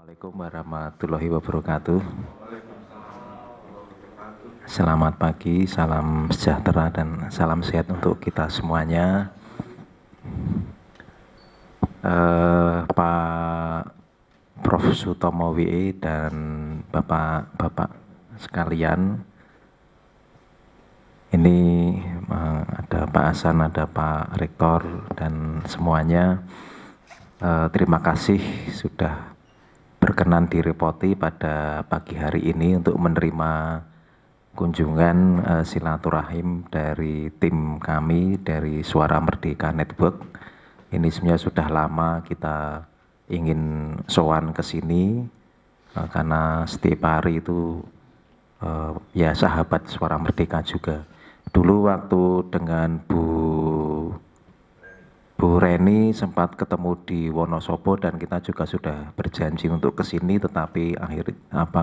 Assalamualaikum warahmatullahi wabarakatuh. Selamat pagi, salam sejahtera dan salam sehat untuk kita semuanya. Pak Prof. Sutomo WE dan Bapak-Bapak sekalian, ini ada Pak Hasan, ada Pak Rektor dan semuanya. Terima kasih sudah berkenan direpoti pada pagi hari ini untuk menerima kunjungan silaturahim dari tim kami dari Suara Merdeka Network. Ini sebenarnya sudah lama kita ingin sowan ke sini karena setiap hari itu ya sahabat Suara Merdeka juga. Dulu waktu dengan Bu Reni sempat ketemu di Wonosobo dan kita juga sudah berjanji untuk ke sini, tetapi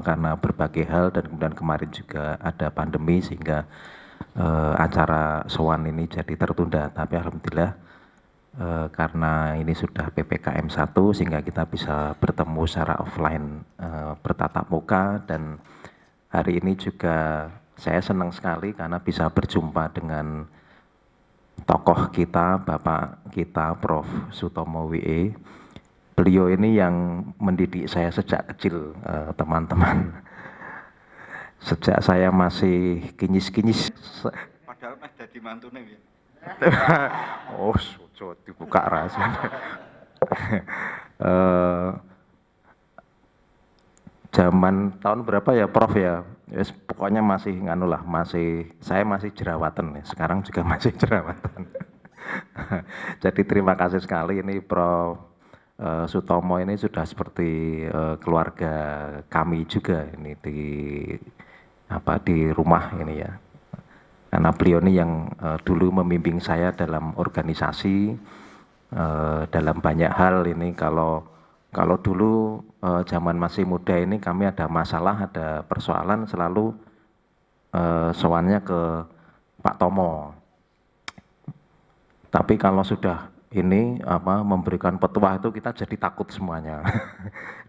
karena berbagai hal dan kemudian kemarin juga ada pandemi sehingga acara sowan ini jadi tertunda. Tapi alhamdulillah karena ini sudah PPKM 1 sehingga kita bisa bertemu secara offline bertatap muka, dan hari ini juga saya senang sekali karena bisa berjumpa dengan tokoh kita, Bapak kita, Prof. Sutomo WE. Beliau ini yang mendidik saya sejak kecil, teman-teman. Sejak saya masih kinyis-kinyis. Padahal mah dadi mantune ya. Oh, sujo dibuka rahasia. Zaman tahun berapa ya, Prof ya? Yes, pokoknya masih saya masih jerawatan ya. Sekarang juga masih jerawatan. Jadi terima kasih sekali, ini Prof. Sutomo ini sudah seperti keluarga kami juga ini di rumah ini ya. Karena beliau ini yang dulu membimbing saya dalam organisasi, dalam banyak hal ini. Kalau dulu zaman masih muda ini kami ada masalah, ada persoalan, selalu sowannya ke Pak Tomo. Tapi kalau sudah ini memberikan petuah itu kita jadi takut semuanya.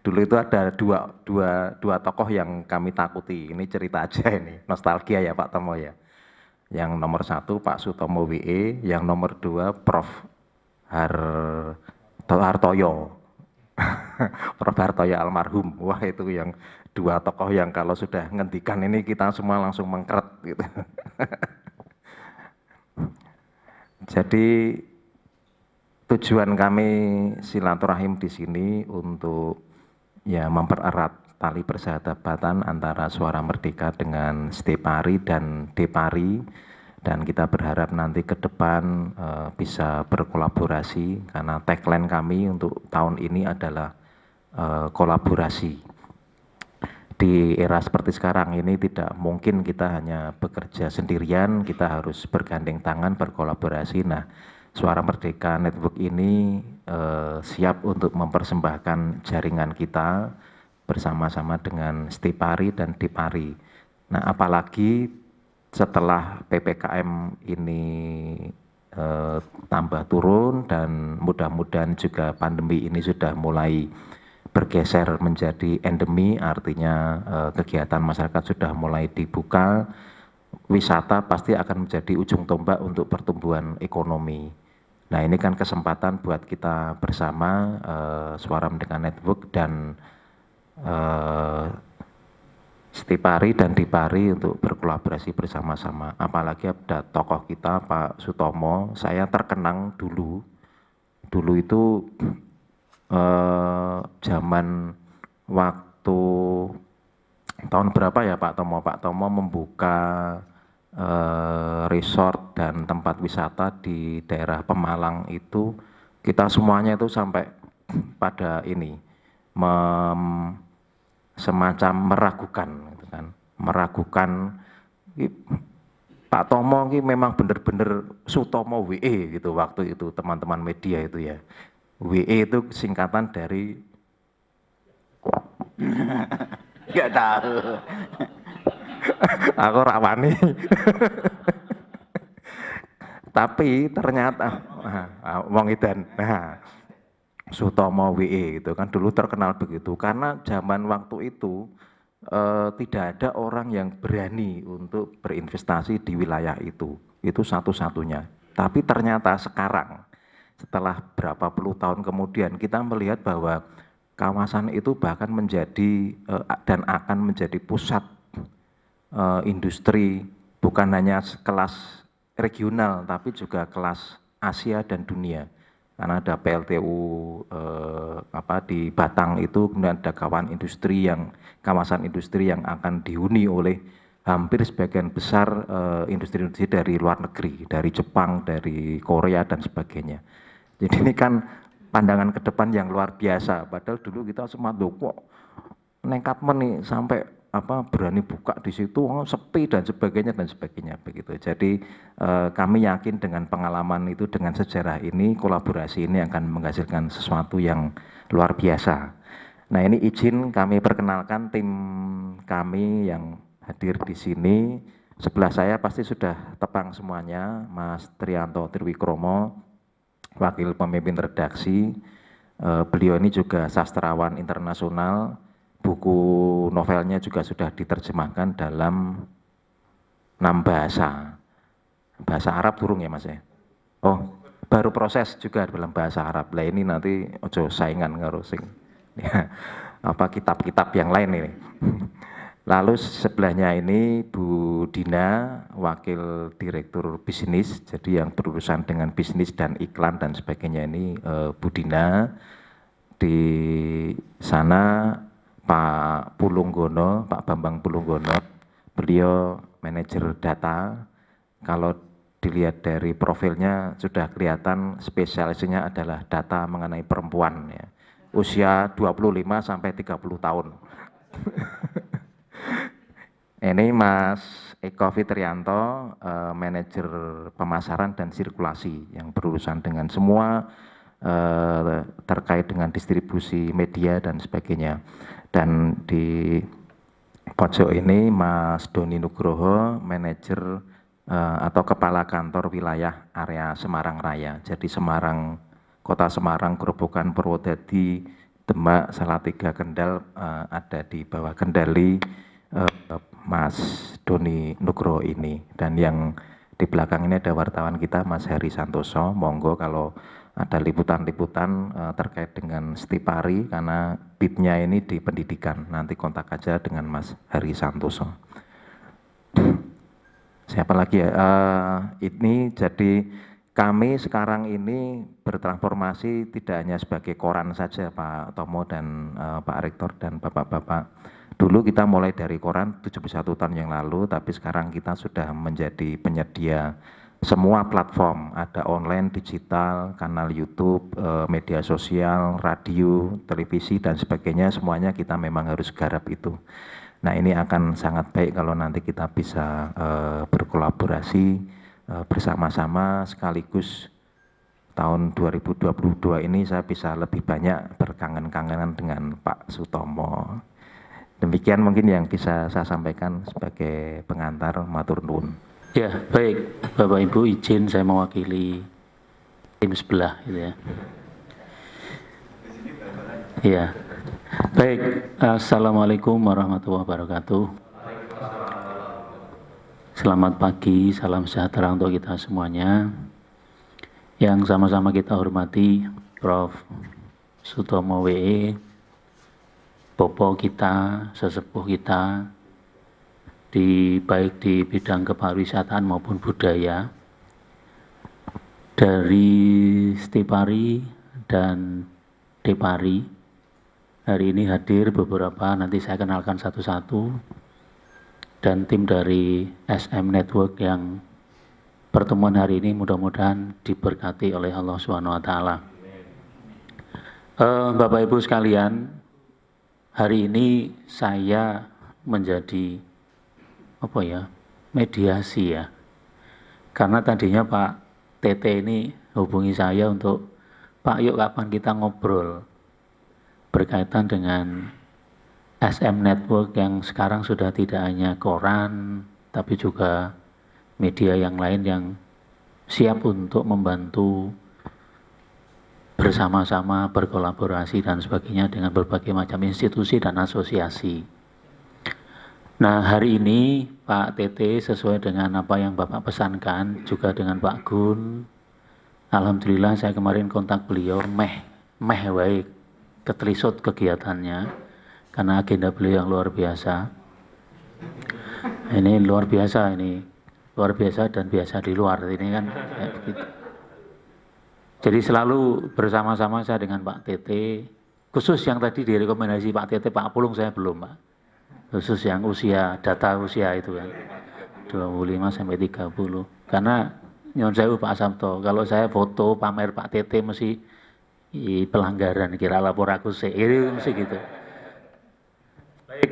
Dulu itu ada dua tokoh yang kami takuti. Ini cerita aja, ini nostalgia ya Pak Tomo ya. Yang nomor 1 Pak Sutomo WE, yang nomor 2 Prof. Hartoyo. Prof. Hartoyo almarhum. Wah, itu yang dua tokoh yang kalau sudah ngendikan ini kita semua langsung mengkeret gitu. Jadi tujuan kami silaturahim di sini untuk ya mempererat tali persahabatan antara Suara Merdeka dengan Stepari dan Depari, dan kita berharap nanti ke depan bisa berkolaborasi karena tagline kami untuk tahun ini adalah kolaborasi. Di era seperti sekarang ini tidak mungkin kita hanya bekerja sendirian, kita harus bergandeng tangan, berkolaborasi. Nah, Suara Merdeka Network ini siap untuk mempersembahkan jaringan kita bersama-sama dengan Stepari dan Depari. Nah, apalagi setelah PPKM ini tambah turun dan mudah-mudahan juga pandemi ini sudah mulai bergeser menjadi endemi, artinya kegiatan masyarakat sudah mulai dibuka, wisata pasti akan menjadi ujung tombak untuk pertumbuhan ekonomi. Nah, ini kan kesempatan buat kita bersama Suara Merdeka Network dan Stepari dan Depari untuk berkolaborasi bersama-sama. Apalagi ada tokoh kita Pak Sutomo, saya terkenang dulu itu zaman waktu tahun berapa ya Pak Tomo? Pak Tomo membuka resort dan tempat wisata di daerah Pemalang itu, kita semuanya itu sampai pada ini semacam meragukan, gitu kan? Meragukan Pak Tomo ini memang benar-benar Sutomo WE gitu waktu itu, teman-teman media itu ya. WE itu singkatan dari Enggak tahu. aku rawani. Tapi ternyata wong Idan. Nah, Sutomo WE itu kan dulu terkenal begitu karena zaman waktu itu tidak ada orang yang berani untuk berinvestasi di wilayah itu satu-satunya. Tapi ternyata sekarang setelah berapa puluh tahun kemudian kita melihat bahwa kawasan itu bahkan menjadi dan akan menjadi pusat industri bukan hanya kelas regional tapi juga kelas Asia dan dunia. Karena ada PLTU di Batang itu, kemudian ada kawasan industri yang akan dihuni oleh hampir sebagian besar industri-industri dari luar negeri, dari Jepang, dari Korea dan sebagainya. Jadi ini kan pandangan ke depan yang luar biasa. Padahal dulu kita semua kok nekat nih sampai berani buka di situ sepi dan sebagainya begitu. Jadi kami yakin dengan pengalaman itu, dengan sejarah ini, kolaborasi ini akan menghasilkan sesuatu yang luar biasa. Nah ini izin kami perkenalkan tim kami yang hadir di sini. Sebelah saya pasti sudah tepang semuanya, Mas Trianto Triwikromo, wakil pemimpin redaksi. Beliau ini juga sastrawan internasional. Buku novelnya juga sudah diterjemahkan dalam 6 bahasa. Bahasa Arab burung ya Mas ya? Oh, baru proses juga dalam bahasa Arab. Lah ini nanti ojo saingan karo sing ya, kitab-kitab yang lain ini. Lalu sebelahnya ini Bu Dina, wakil direktur bisnis, jadi yang berurusan dengan bisnis dan iklan dan sebagainya ini Bu Dina. Di sana Pak Pulunggono, Pak Bambang Pulunggono, beliau manajer data. Kalau dilihat dari profilnya sudah kelihatan spesialisnya adalah data mengenai perempuan ya. Usia 25 sampai 30 tahun. Ini Mas Eko Fitrianto, manajer pemasaran dan sirkulasi yang berurusan dengan semua terkait dengan distribusi media dan sebagainya. Dan di pojok ini Mas Doni Nugroho, manajer atau kepala kantor wilayah area Semarang Raya. Jadi Semarang, Kota Semarang, Grobogan, Purwodadi, Demak, Salatiga, Kendal ada di bawah kendali Mas Doni Nugroho ini. Dan yang di belakang ini ada wartawan kita Mas Heri Santoso. Monggo kalau ada liputan-liputan terkait dengan Stipari karena bitnya ini di pendidikan. Nanti kontak aja dengan Mas Heri Santoso. Siapa lagi ya? Ini jadi kami sekarang ini bertransformasi tidak hanya sebagai koran saja Pak Tomo dan Pak Rektor dan Bapak-Bapak. Dulu kita mulai dari koran 71 tahun yang lalu, tapi sekarang kita sudah menjadi penyedia semua platform, ada online, digital, kanal YouTube, media sosial, radio, televisi dan sebagainya, semuanya kita memang harus garap itu. Nah ini akan sangat baik kalau nanti kita bisa berkolaborasi bersama-sama sekaligus tahun 2022 ini saya bisa lebih banyak berkangen-kangenan dengan Pak Sutomo. Demikian mungkin yang bisa saya sampaikan sebagai pengantar, matur nuwun. Ya, baik. Bapak Ibu izin saya mewakili tim sebelah gitu ya. Ya. Baik, Assalamualaikum warahmatullahi wabarakatuh. Selamat pagi, salam sejahtera untuk kita semuanya. Yang sama-sama kita hormati Prof. Sutomo WE, Bopo kita, sesepuh kita, baik di bidang kepariwisataan maupun budaya, dari Stipari dan Depari. Hari ini hadir beberapa, nanti saya kenalkan satu-satu, dan tim dari SM Network yang pertemuan hari ini mudah-mudahan diberkati oleh Allah SWT. Bapak Ibu sekalian, hari ini saya menjadi mediasi ya, karena tadinya Pak TT ini hubungi saya untuk Pak yuk kapan kita ngobrol berkaitan dengan SM Network yang sekarang sudah tidak hanya koran tapi juga media yang lain yang siap untuk membantu bersama-sama berkolaborasi dan sebagainya dengan berbagai macam institusi dan asosiasi. Nah, hari ini Pak TT sesuai dengan apa yang Bapak pesankan, juga dengan Pak Gun, alhamdulillah saya kemarin kontak beliau, meh wae ketelisut kegiatannya, karena agenda beliau yang luar biasa. Ini luar biasa dan biasa di luar, ini kan begitu. Jadi selalu bersama-sama saya dengan Pak TT, khusus yang tadi direkomendasi Pak TT, Pak Pulung saya belum Pak. Khusus yang usia, data usia itu kan, 25 sampai 30. Karena nyon sewu Pak Sabto, kalau saya foto pamer Pak TT mesti pelanggaran, kira lapor aku sih, itu mesti gitu. Baik,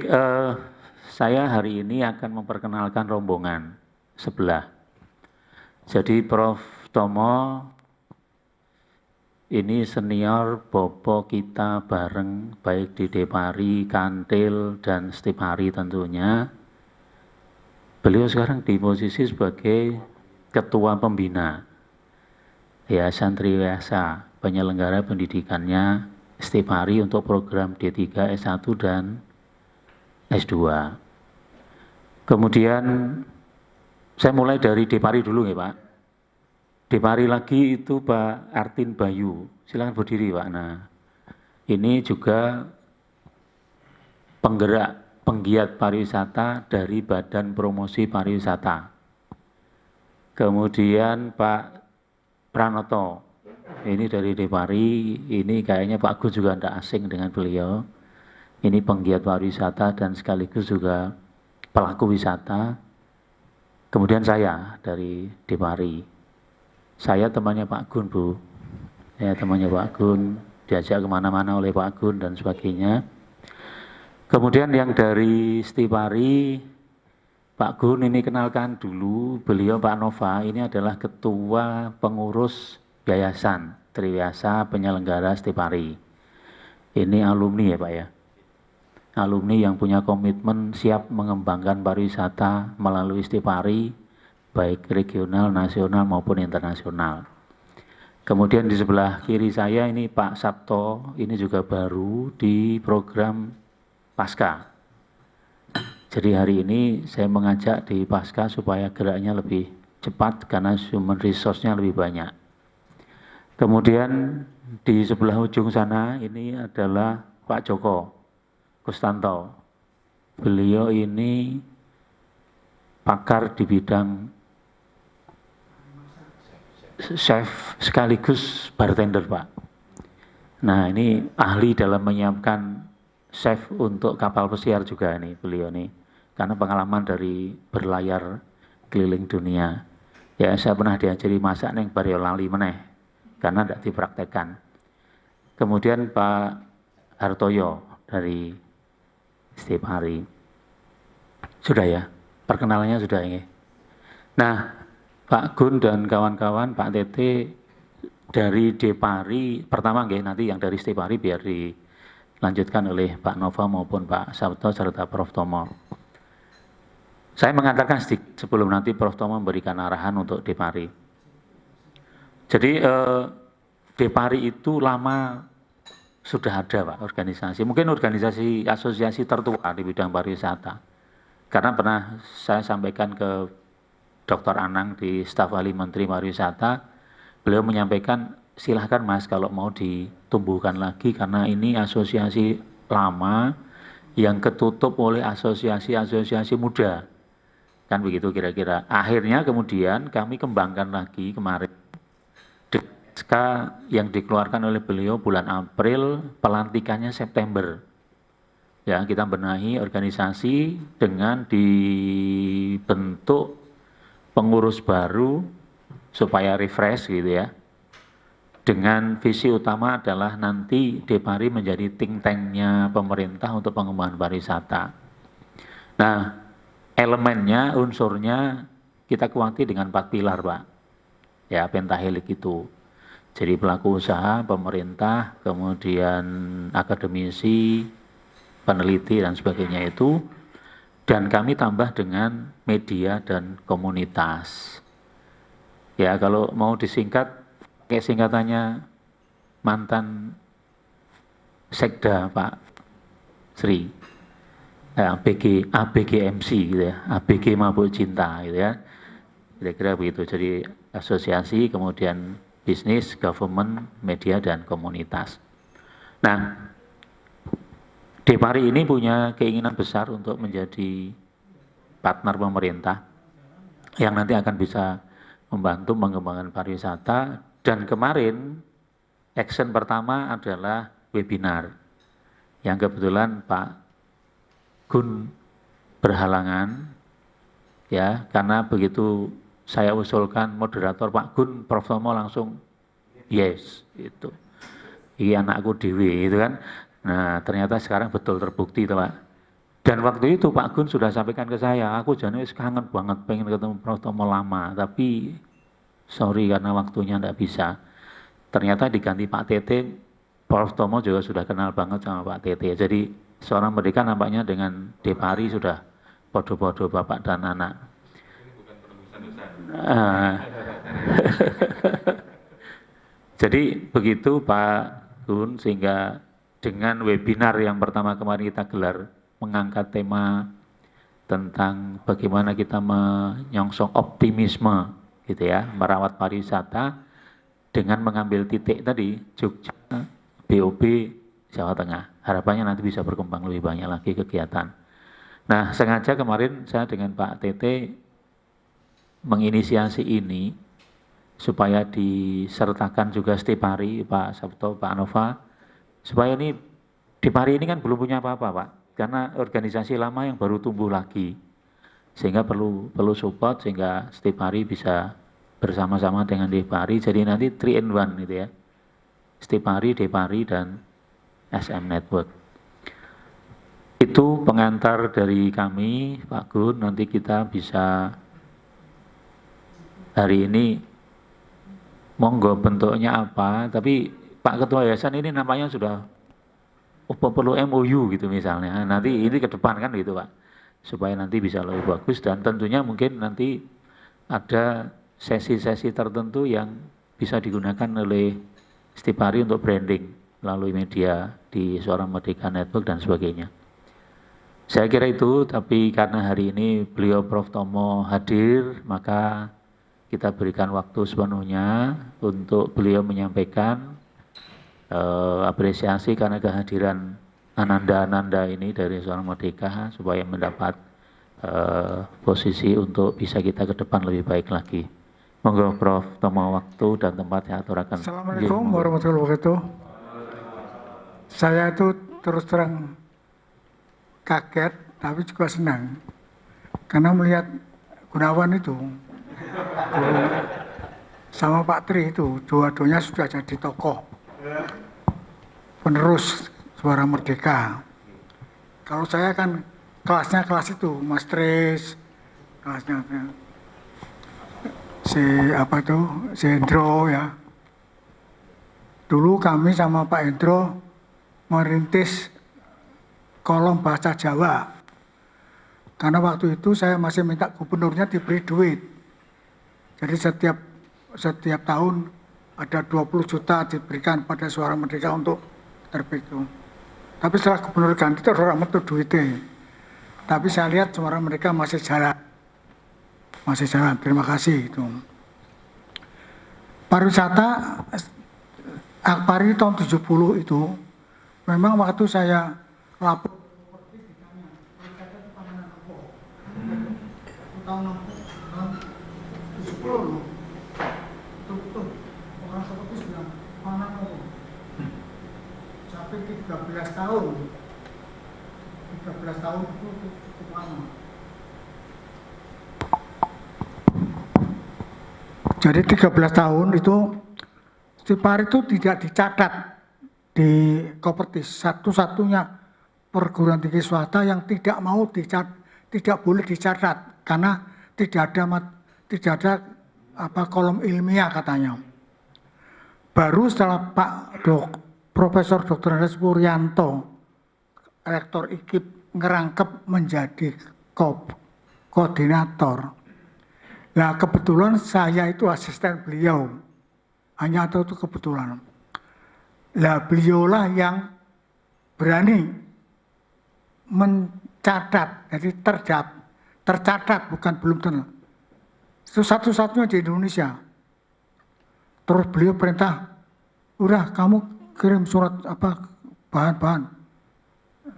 saya hari ini akan memperkenalkan rombongan sebelah. Jadi Prof. Tomo ini senior bobo kita bareng baik di Depari, Kantil, dan Stipari tentunya. Beliau sekarang di posisi sebagai Ketua Pembina Yayasan Triwiyasa, penyelenggara pendidikannya Stipari untuk program D3, S1, dan S2. Kemudian saya mulai dari Depari dulu ya Pak. Depari lagi itu Pak Artin Bayu, silakan berdiri Pak. Nah, ini juga penggiat pariwisata dari Badan Promosi Pariwisata. Kemudian Pak Pranoto, ini dari Depari, ini kayaknya Pak Gus juga tidak asing dengan beliau. Ini penggiat pariwisata dan sekaligus juga pelaku wisata. Kemudian saya dari Depari. Saya temannya Pak Gun, Bu. Saya temannya Pak Gun, diajak kemana-mana oleh Pak Gun dan sebagainya. Kemudian yang dari Stipari, Pak Gun ini kenalkan dulu, beliau Pak Nova, ini adalah Ketua Pengurus Yayasan Triwiyasa Penyelenggara Stipari. Ini alumni ya Pak ya. Alumni yang punya komitmen siap mengembangkan pariwisata melalui Stipari, baik regional, nasional maupun internasional. Kemudian di sebelah kiri saya ini Pak Sabto, ini juga baru di program Pasca. Jadi hari ini saya mengajak di Pasca supaya geraknya lebih cepat karena human resource-nya lebih banyak. Kemudian di sebelah ujung sana ini adalah Pak Joko Kustanto. Beliau ini pakar di bidang chef sekaligus bartender Pak. Nah ini ahli dalam menyiapkan chef untuk kapal pesiar juga nih beliau nih. Karena pengalaman dari berlayar keliling dunia. Ya saya pernah diajari masak neng Bariolali meneh. Karena tidak dipraktekkan. Kemudian Pak Hartoyo dari Stipari. Sudah ya, perkenalannya sudah ini. Nah, Pak Gun dan kawan-kawan, Pak TT dari Depari, pertama nggih, nanti yang dari Stipari biar dilanjutkan oleh Pak Nova maupun Pak Sabto serta Prof. Tomo. Saya mengatakan sedikit sebelum nanti Prof. Tomo memberikan arahan untuk Depari. Jadi Depari itu lama sudah ada Pak organisasi, mungkin organisasi asosiasi tertua di bidang pariwisata. Karena pernah saya sampaikan ke Dr. Anang di staf ahli Menteri Pariwisata, beliau menyampaikan silahkan Mas kalau mau ditumbuhkan lagi karena ini asosiasi lama yang ketutup oleh asosiasi-asosiasi muda. Kan begitu kira-kira. Akhirnya kemudian kami kembangkan lagi kemarin. SK yang dikeluarkan oleh beliau bulan April, pelantikannya September. Ya, kita benahi organisasi dengan dibentuk pengurus baru supaya refresh gitu ya. Dengan visi utama adalah nanti Depari menjadi think tank-nya pemerintah untuk pengembangan pariwisata. Nah, elemennya, unsurnya kita kuati dengan 4 pilar, Pak. Ya, pentahelik itu. Jadi pelaku usaha, pemerintah, kemudian akademisi, peneliti dan sebagainya itu. Dan kami tambah dengan media dan komunitas. Ya kalau mau disingkat, kayak singkatannya mantan Sekda Pak Sri, ABGMC gitu ya, ABG Mabuk Cinta gitu ya, kira-kira begitu. Jadi asosiasi, kemudian bisnis, government, media, dan komunitas. Nah, Depari ini punya keinginan besar untuk menjadi partner pemerintah yang nanti akan bisa membantu mengembangkan pariwisata. Dan kemarin action pertama adalah webinar yang kebetulan Pak Gun berhalangan ya, karena begitu saya usulkan moderator Pak Gun, Prof. Tomo langsung yes itu. Ini anakku dewi itu kan. Nah, ternyata sekarang betul terbukti itu Pak. Dan waktu itu Pak Gun sudah sampaikan ke saya, aku jane kangen banget pengen ketemu Prof. Tomo lama, tapi sorry karena waktunya enggak bisa. Ternyata diganti Pak Tete, Prof. Tomo juga sudah kenal banget sama Pak Tete. Jadi seorang merdeka nampaknya dengan Depari sudah podo-podo bapak dan anak. Ini bukan penembusan dosa. Jadi begitu Pak Gun, sehingga dengan webinar yang pertama kemarin kita gelar mengangkat tema tentang bagaimana kita menyongsong optimisme gitu ya, merawat pariwisata dengan mengambil titik tadi Jogja, BOB, Jawa Tengah. Harapannya nanti bisa berkembang lebih banyak lagi kegiatan. Nah, sengaja kemarin saya dengan Pak Tete menginisiasi ini supaya disertakan juga Stepari, Pak Sabto, Pak Nova, supaya ini Depari ini kan belum punya apa-apa Pak, karena organisasi lama yang baru tumbuh lagi, sehingga perlu support sehingga Stepari bisa bersama-sama dengan Depari, jadi nanti 3 in 1 gitu ya, Stepari, Depari, dan SM Network. Itu pengantar dari kami Pak Gun, nanti kita bisa hari ini monggo bentuknya apa, tapi Pak Ketua Yayasan ini nampaknya sudah perlu MOU gitu misalnya, nanti ini ke depan kan gitu Pak, supaya nanti bisa lebih bagus. Dan tentunya mungkin nanti ada sesi-sesi tertentu yang bisa digunakan oleh Stepari untuk branding melalui media di Suara Merdeka Network dan sebagainya. Saya kira itu, tapi karena hari ini beliau Prof. Tomo hadir, maka kita berikan waktu sepenuhnya untuk beliau menyampaikan apresiasi karena kehadiran Ananda ini dari Suara Merdeka supaya mendapat posisi untuk bisa kita ke depan lebih baik lagi. Monggo Prof. Tomo, waktu dan tempat saya aturakan. Assalamualaikum warahmatullahi wabarakatuh. Saya itu terus terang kaget tapi juga senang karena melihat Gunawan itu sama Pak Tri itu dua-duanya sudah jadi tokoh penerus Suara Merdeka. Kalau saya kan kelasnya kelas itu Mas Tris, kelasnya si Hendro ya. Dulu kami sama Pak Hendro merintis kolom bahasa Jawa. Karena waktu itu saya masih minta gubernurnya diberi duit. Jadi setiap tahun ada 20 juta diberikan pada Suara Merdeka untuk terbit itu. Tapi setelah gubernur ganti terus orang metu duitnya. Tapi saya lihat Suara Merdeka masih jalan. Masih jalan, terima kasih itu. Pariwisata Akpari tahun 70 itu memang waktu saya lapor tahun 70 loh. Itu orang seperti bilang mana kok sampai 13 tahun itu cukup lama. Jadi 13 tahun itu Stepari itu tidak dicatat di Kopertis, satu-satunya perguruan tinggi swasta yang tidak mau tidak boleh dicatat karena tidak ada kolom ilmiah katanya. Baru setelah Profesor Dr. Andes Puryanto, Rektor IKIP ngerangkep menjadi koordinator. Nah kebetulan saya itu asisten beliau, hanya itu kebetulan. Lah beliaulah yang berani mencatat, jadi tercatat bukan belum tentu. Itu satu-satunya di Indonesia. Terus beliau perintah, udah kamu kirim surat apa bahan-bahan.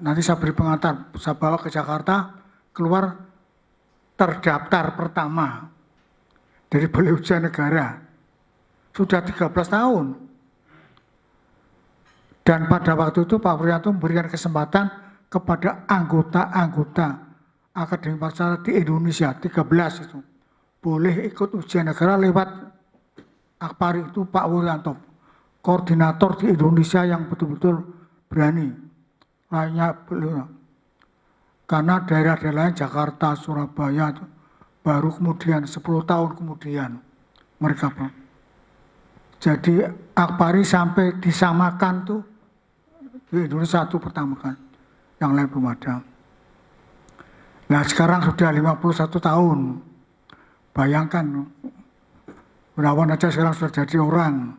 Nanti saya beri pengantar, saya bawa ke Jakarta, keluar terdaftar pertama dari Balai Ujian Negara. Sudah 13 tahun. Dan pada waktu itu Pak Wuryanto memberikan kesempatan kepada anggota-anggota Akademi Pancasila di Indonesia, 13 itu. Boleh ikut ujian negara lewat Akpari itu Pak Wuryanto. Koordinator di Indonesia yang betul-betul berani. Lainnya beliau. Karena daerah-daerah lain Jakarta, Surabaya itu baru kemudian 10 tahun kemudian mereka. Jadi Akpari sampai disamakan tuh di Indonesia itu pertama kan, yang lain belum ada. Nah sekarang sudah 51 tahun, bayangkan, Gunawan aja sekarang sudah jadi orang,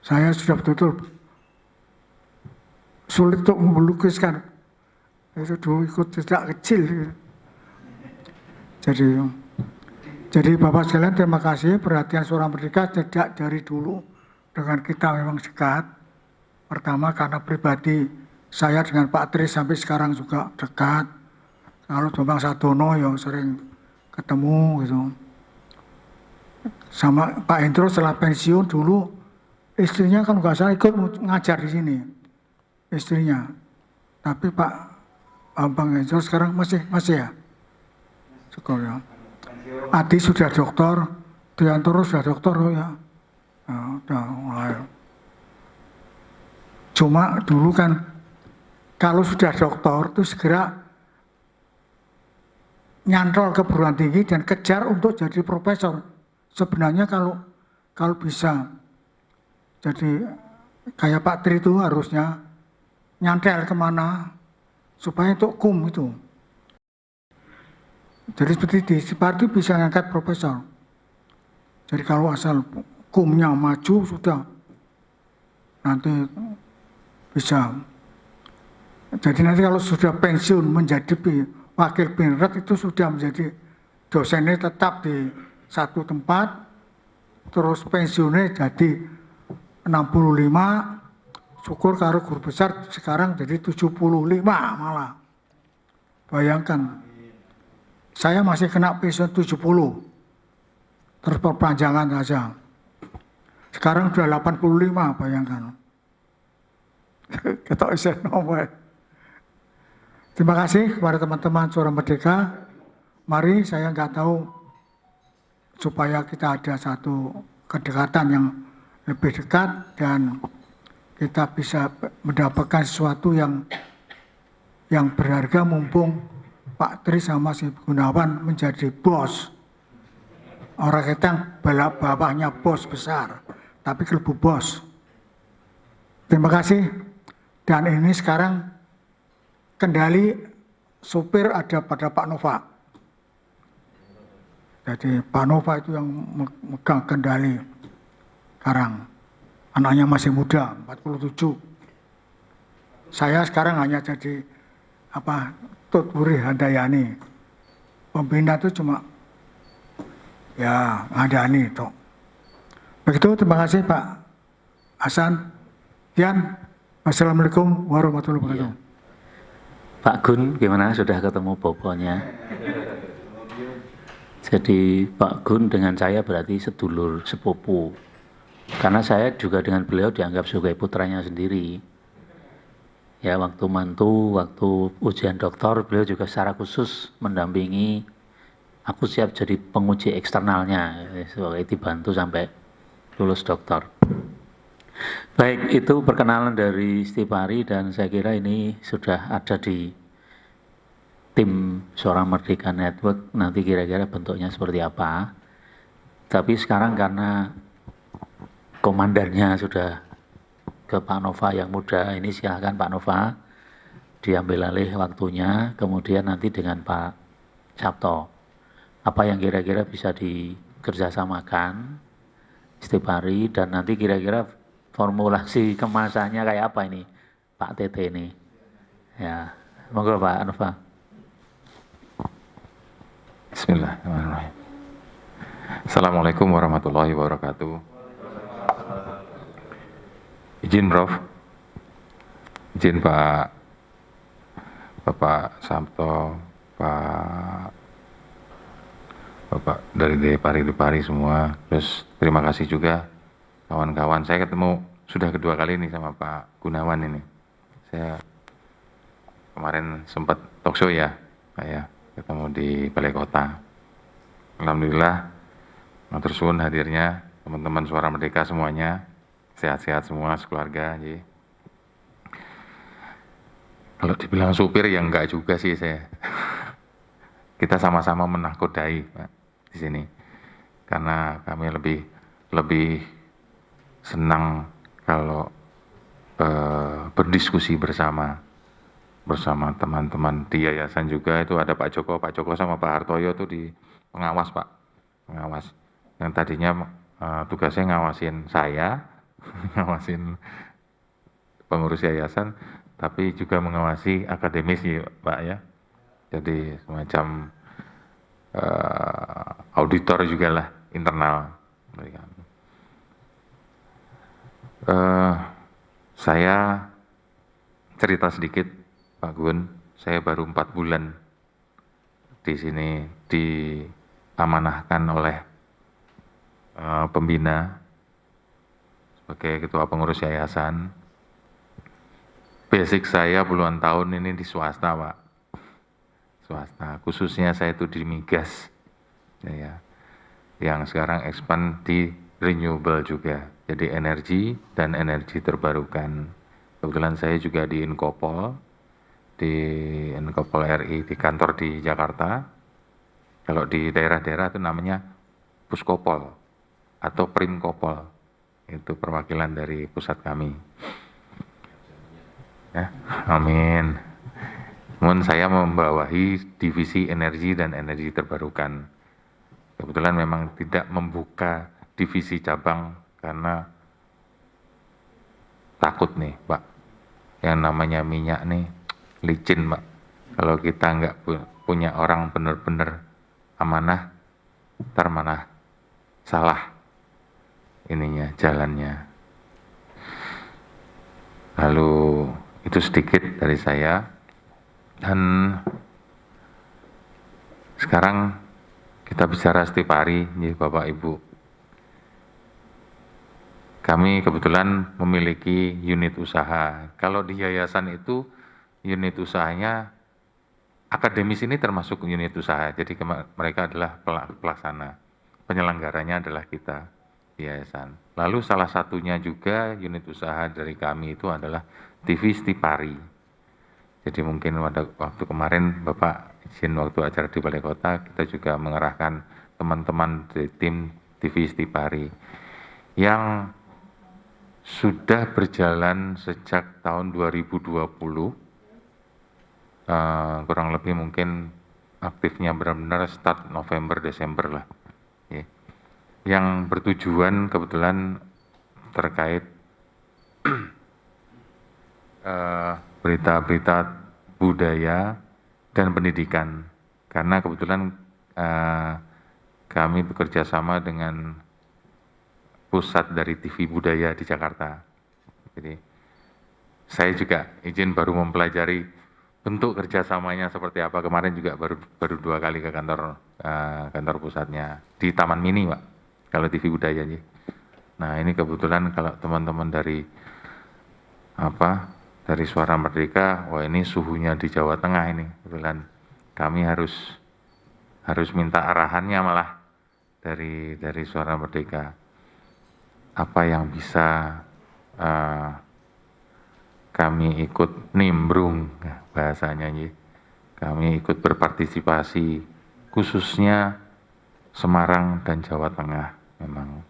saya sudah betul-betul sulit untuk melukiskan, itu dulu ikut sejak kecil. Jadi Bapak sekalian terima kasih perhatian Suara Merdeka sejak dari dulu dengan kita memang dekat. Pertama karena pribadi saya dengan Pak Tri sampai sekarang juga dekat. Kalau Bambang Sadono yang sering ketemu gitu. Sama Pak Hendro setelah pensiun dulu istrinya kan nggak salah ikut ngajar di sini. Istrinya. Tapi Pak Bambang Hendro sekarang masih ya. Sekolah. Adi sudah doktor, Diantoro sudah doktor ya. Udah mulai. Cuma dulu kan kalau sudah doktor itu segera nyantol ke perguruan tinggi dan kejar untuk jadi profesor. Sebenarnya kalau bisa jadi kayak Pak Tri itu harusnya nyantel kemana supaya untuk kum itu. Jadi seperti di Siparti bisa ngangkat profesor. Jadi kalau asal kumnya maju sudah nanti bisa. Jadi nanti kalau sudah pensiun menjadi wakil binret itu sudah menjadi dosennya tetap di satu tempat, terus pensiunnya jadi 65, syukur karo guru besar sekarang jadi 75 malah. Bayangkan, saya masih kena pensiun 70, terus perpanjangan saja. Sekarang sudah 85, bayangkan. Ketok isen nomor. Terima kasih kepada teman-teman Suara Merdeka. Mari saya nggak tahu supaya kita ada satu kedekatan yang lebih dekat dan kita bisa mendapatkan sesuatu yang berharga mumpung Pak Tri sama si Gunawan menjadi bos. Orang kita bawahnya bos besar, tapi kelebu bos. Terima kasih. Dan ini sekarang kendali sopir ada pada Pak Nova. Jadi Pak Nova itu yang megang kendali sekarang. Anaknya masih muda, 47. Saya sekarang hanya jadi Tut Wuri Handayani. Pembina itu cuma ya ngadani itu. Begitu, terima kasih Pak Hasan. Sekian. Assalamualaikum warahmatullahi wabarakatuh. Pak Gun, gimana sudah ketemu bobonya? Jadi Pak Gun dengan saya berarti sedulur sepupu. Karena saya juga dengan beliau dianggap sebagai putranya sendiri. Ya, waktu mantu, waktu ujian doktor, beliau juga secara khusus mendampingi. Aku siap jadi penguji eksternalnya, sebagai dibantu sampai lulus doktor. Baik, itu perkenalan dari Stipari dan saya kira ini sudah ada di tim Suara Merdeka Network, nanti kira-kira bentuknya seperti apa. Tapi sekarang karena komandannya sudah ke Pak Nova yang muda, ini silakan Pak Nova diambil alih waktunya, kemudian nanti dengan Pak Sabto. Apa yang kira-kira bisa dikerjasamakan setiap hari, dan nanti kira-kira formulasi kemasannya kayak apa ini Pak Tete ini. Ya, monggo Pak Nova. Bismillahirrahmanirrahim. Assalamualaikum warahmatullahi wabarakatuh. Izin Prof. Izin Bapak Sabto, Bapak dari Depari semua. Terus terima kasih juga kawan-kawan. Saya ketemu sudah kedua kali ini sama Pak Gunawan ini. Saya kemarin sempat talkshow ya, saya ketemu di Balai Kota. Alhamdulillah, matur suwun hadirnya teman-teman Suara Merdeka semuanya, sehat-sehat semua sekeluarga. Jadi, kalau dibilang supir ya enggak juga sih saya. Kita sama-sama menakodai Pak, di sini, karena kami lebih senang kalau berdiskusi bersama teman-teman di yayasan juga. Itu ada Pak Joko sama Pak Hartoyo itu di pengawas Pak, pengawas. Yang tadinya tugasnya ngawasin saya, ngawasin pengurus yayasan, tapi juga mengawasi akademis ya Pak ya. Jadi semacam auditor juga lah internal. Saya cerita sedikit. Pak Gun, saya baru 4 bulan di sini diamanahkan oleh pembina sebagai ketua pengurus yayasan. Basic saya puluhan tahun ini di swasta Pak, swasta. Khususnya saya itu di migas, ya, yang sekarang expand di renewable juga, jadi energi dan energi terbarukan. Kebetulan saya juga di Inkopol RI, di kantor di Jakarta. Kalau di daerah-daerah itu namanya Puskopol atau Primkopol, itu perwakilan dari pusat kami. Ya, amin. Namun saya membawahi divisi energi dan energi terbarukan. Kebetulan memang tidak membuka divisi cabang karena takut nih Pak, yang namanya minyak nih licin Pak. Kalau kita nggak punya orang benar-benar amanah, ntar mana salah ininya, jalannya. Lalu itu sedikit dari saya. Dan sekarang kita bicara setiap hari, ya Bapak Ibu. Kami kebetulan memiliki unit usaha. Kalau di yayasan itu unit usahanya, akademis ini termasuk unit usaha, jadi mereka adalah pelaksana, penyelenggaranya adalah kita di yayasan. Lalu salah satunya juga unit usaha dari kami itu adalah TV Stipari. Jadi mungkin waktu kemarin Bapak izin waktu acara di Balai Kota, kita juga mengerahkan teman-teman dari tim TV Stipari yang sudah berjalan sejak tahun 2020. Kurang lebih mungkin aktifnya benar-benar start November Desember lah, ya. Yang bertujuan kebetulan terkait berita-berita budaya dan pendidikan, karena kebetulan kami bekerja sama dengan pusat dari TV budaya di Jakarta. Jadi saya juga izin baru mempelajari bentuk kerjasamanya seperti apa. Kemarin juga baru 2 kali ke kantor pusatnya di Taman Mini Pak, kalau TV budaya. Nah ini kebetulan kalau teman-teman dari Suara Merdeka, wah ini suhunya di Jawa Tengah ini, kebetulan kami harus minta arahannya malah dari Suara Merdeka, apa yang bisa kami ikut nimbrung bahasanya, kami ikut berpartisipasi, khususnya Semarang dan Jawa Tengah. Memang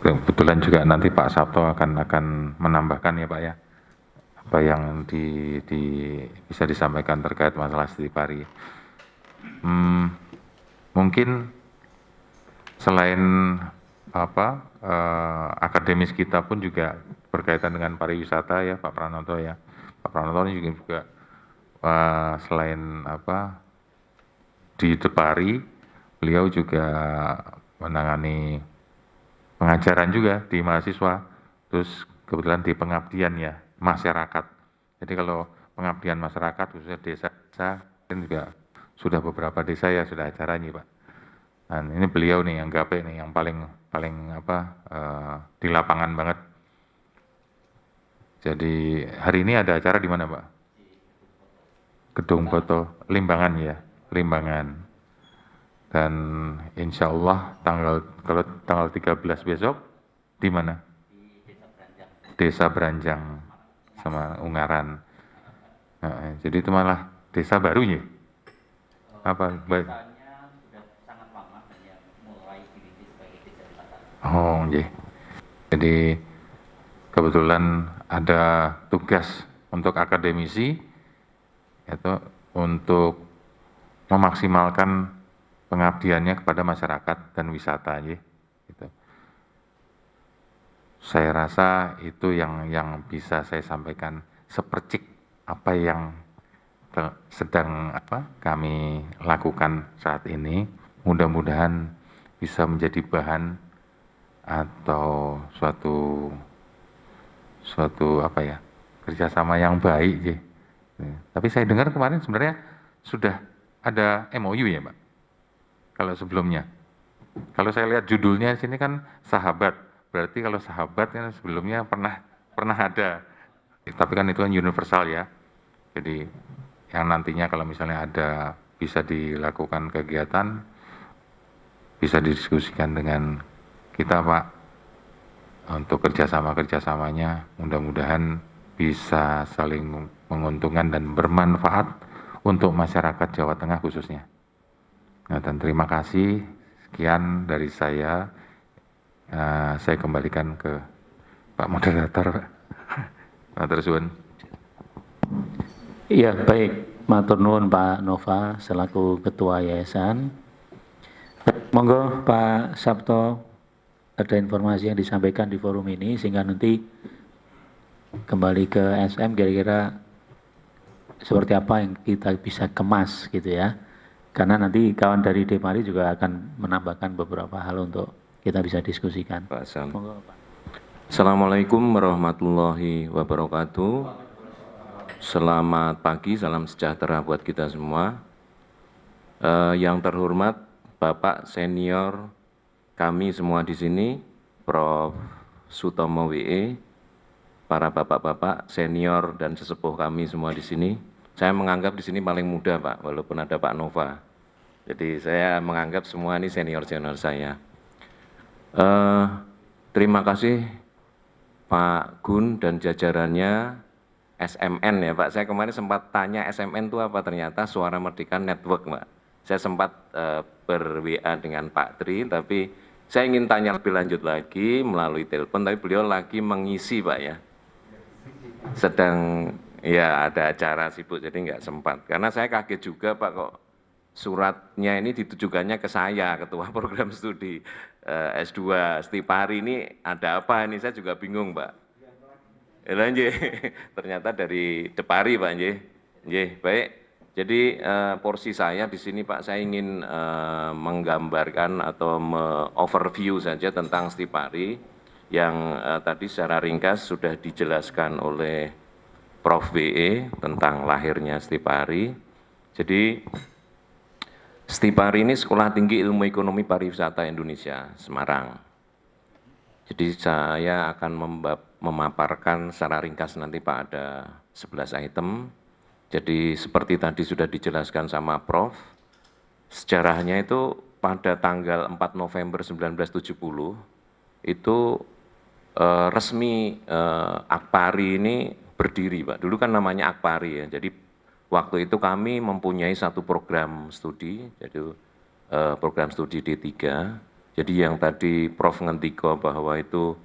kebetulan juga nanti Pak Sabto akan menambahkan ya Pak ya, apa yang bisa disampaikan terkait masalah Stipari. Mungkin selain akademis kita pun juga berkaitan dengan pariwisata ya Pak Pranoto ya. Pak Pranoto ini juga selain di Depari, beliau juga menangani pengajaran juga di mahasiswa, terus kebetulan di pengabdian ya masyarakat. Jadi kalau pengabdian masyarakat khususnya desa dan juga sudah beberapa desa ya sudah acara ini Pak. Dan ini beliau nih yang gape nih yang paling di lapangan banget. Jadi hari ini ada acara di mana Pak? Gedung Foto Limbangan ya, Limbangan. Dan insya Allah kalau tanggal 13 besok di mana? Desa Beranjang sama Ungaran. Nah, jadi itu malah desa baru ya? Apa? Oh, iya. Jadi kebetulan ada tugas untuk akademisi yaitu untuk memaksimalkan pengabdiannya kepada masyarakat dan wisata ya. Gitu. Saya rasa itu yang bisa saya sampaikan sepercik apa yang sedang kami lakukan saat ini. Mudah-mudahan bisa menjadi bahan atau suatu kerjasama yang baik ya. Tapi saya dengar kemarin sebenarnya sudah ada MOU ya Pak? Kalau sebelumnya. Kalau saya lihat judulnya di sini kan sahabat, berarti kalau sahabat kan sebelumnya pernah ada. Tapi kan itu kan universal ya. Jadi yang nantinya kalau misalnya ada bisa dilakukan kegiatan, bisa didiskusikan dengan kita Pak untuk kerjasamanya mudah-mudahan bisa saling menguntungkan dan bermanfaat untuk masyarakat Jawa Tengah khususnya. Nah, dan terima kasih, sekian dari saya. Saya kembalikan ke Pak Moderator, Pak. Matur suwun. Iya, baik. Matur nuwun Pak Nova selaku Ketua Yayasan. Monggo Pak Sabto, ada informasi yang disampaikan di forum ini sehingga nanti kembali ke SM kira-kira seperti apa yang kita bisa kemas gitu ya. Karena nanti kawan dari Depari juga akan menambahkan beberapa hal untuk kita bisa diskusikan. Pak Sam. Monggo, Pak. Assalamualaikum warahmatullahi wabarakatuh. Selamat pagi, salam sejahtera buat kita semua. Yang terhormat Bapak senior kami semua di sini, Prof. Sutomo WE, para bapak-bapak senior dan sesepuh kami semua di sini. Saya menganggap di sini paling muda Pak, walaupun ada Pak Nova. Jadi saya menganggap semua ini senior-senior saya. Terima kasih Pak Gun dan jajarannya SMN ya Pak. Saya kemarin sempat tanya SMN itu apa, ternyata Suara Merdeka Network Pak. Saya sempat ber-WA dengan Pak Tri, tapi saya ingin tanya lebih lanjut lagi melalui telepon, tapi beliau lagi mengisi Pak ya. Sedang ya ada acara sibuk jadi nggak sempat. Karena saya kaget juga Pak kok suratnya ini ditujukannya ke saya, Ketua Program Studi S2 Stipari ini ada apa ini, saya juga bingung Pak. Ternyata dari Depari Pak nggih. Baik. Jadi porsi saya di sini Pak, saya ingin menggambarkan atau overview saja tentang Stipari yang tadi secara ringkas sudah dijelaskan oleh Prof. WE tentang lahirnya Stipari. Jadi Stipari ini Sekolah Tinggi Ilmu Ekonomi Pariwisata Indonesia, Semarang. Jadi saya akan memaparkan secara ringkas nanti Pak, ada 11 item. Jadi seperti tadi sudah dijelaskan sama Prof, sejarahnya itu pada tanggal 4 November 1970, itu resmi Akpari ini berdiri Pak. Dulu kan namanya Akpari ya, jadi waktu itu kami mempunyai satu program studi, yaitu program studi D3. Jadi yang tadi Prof ngendiko bahwa itu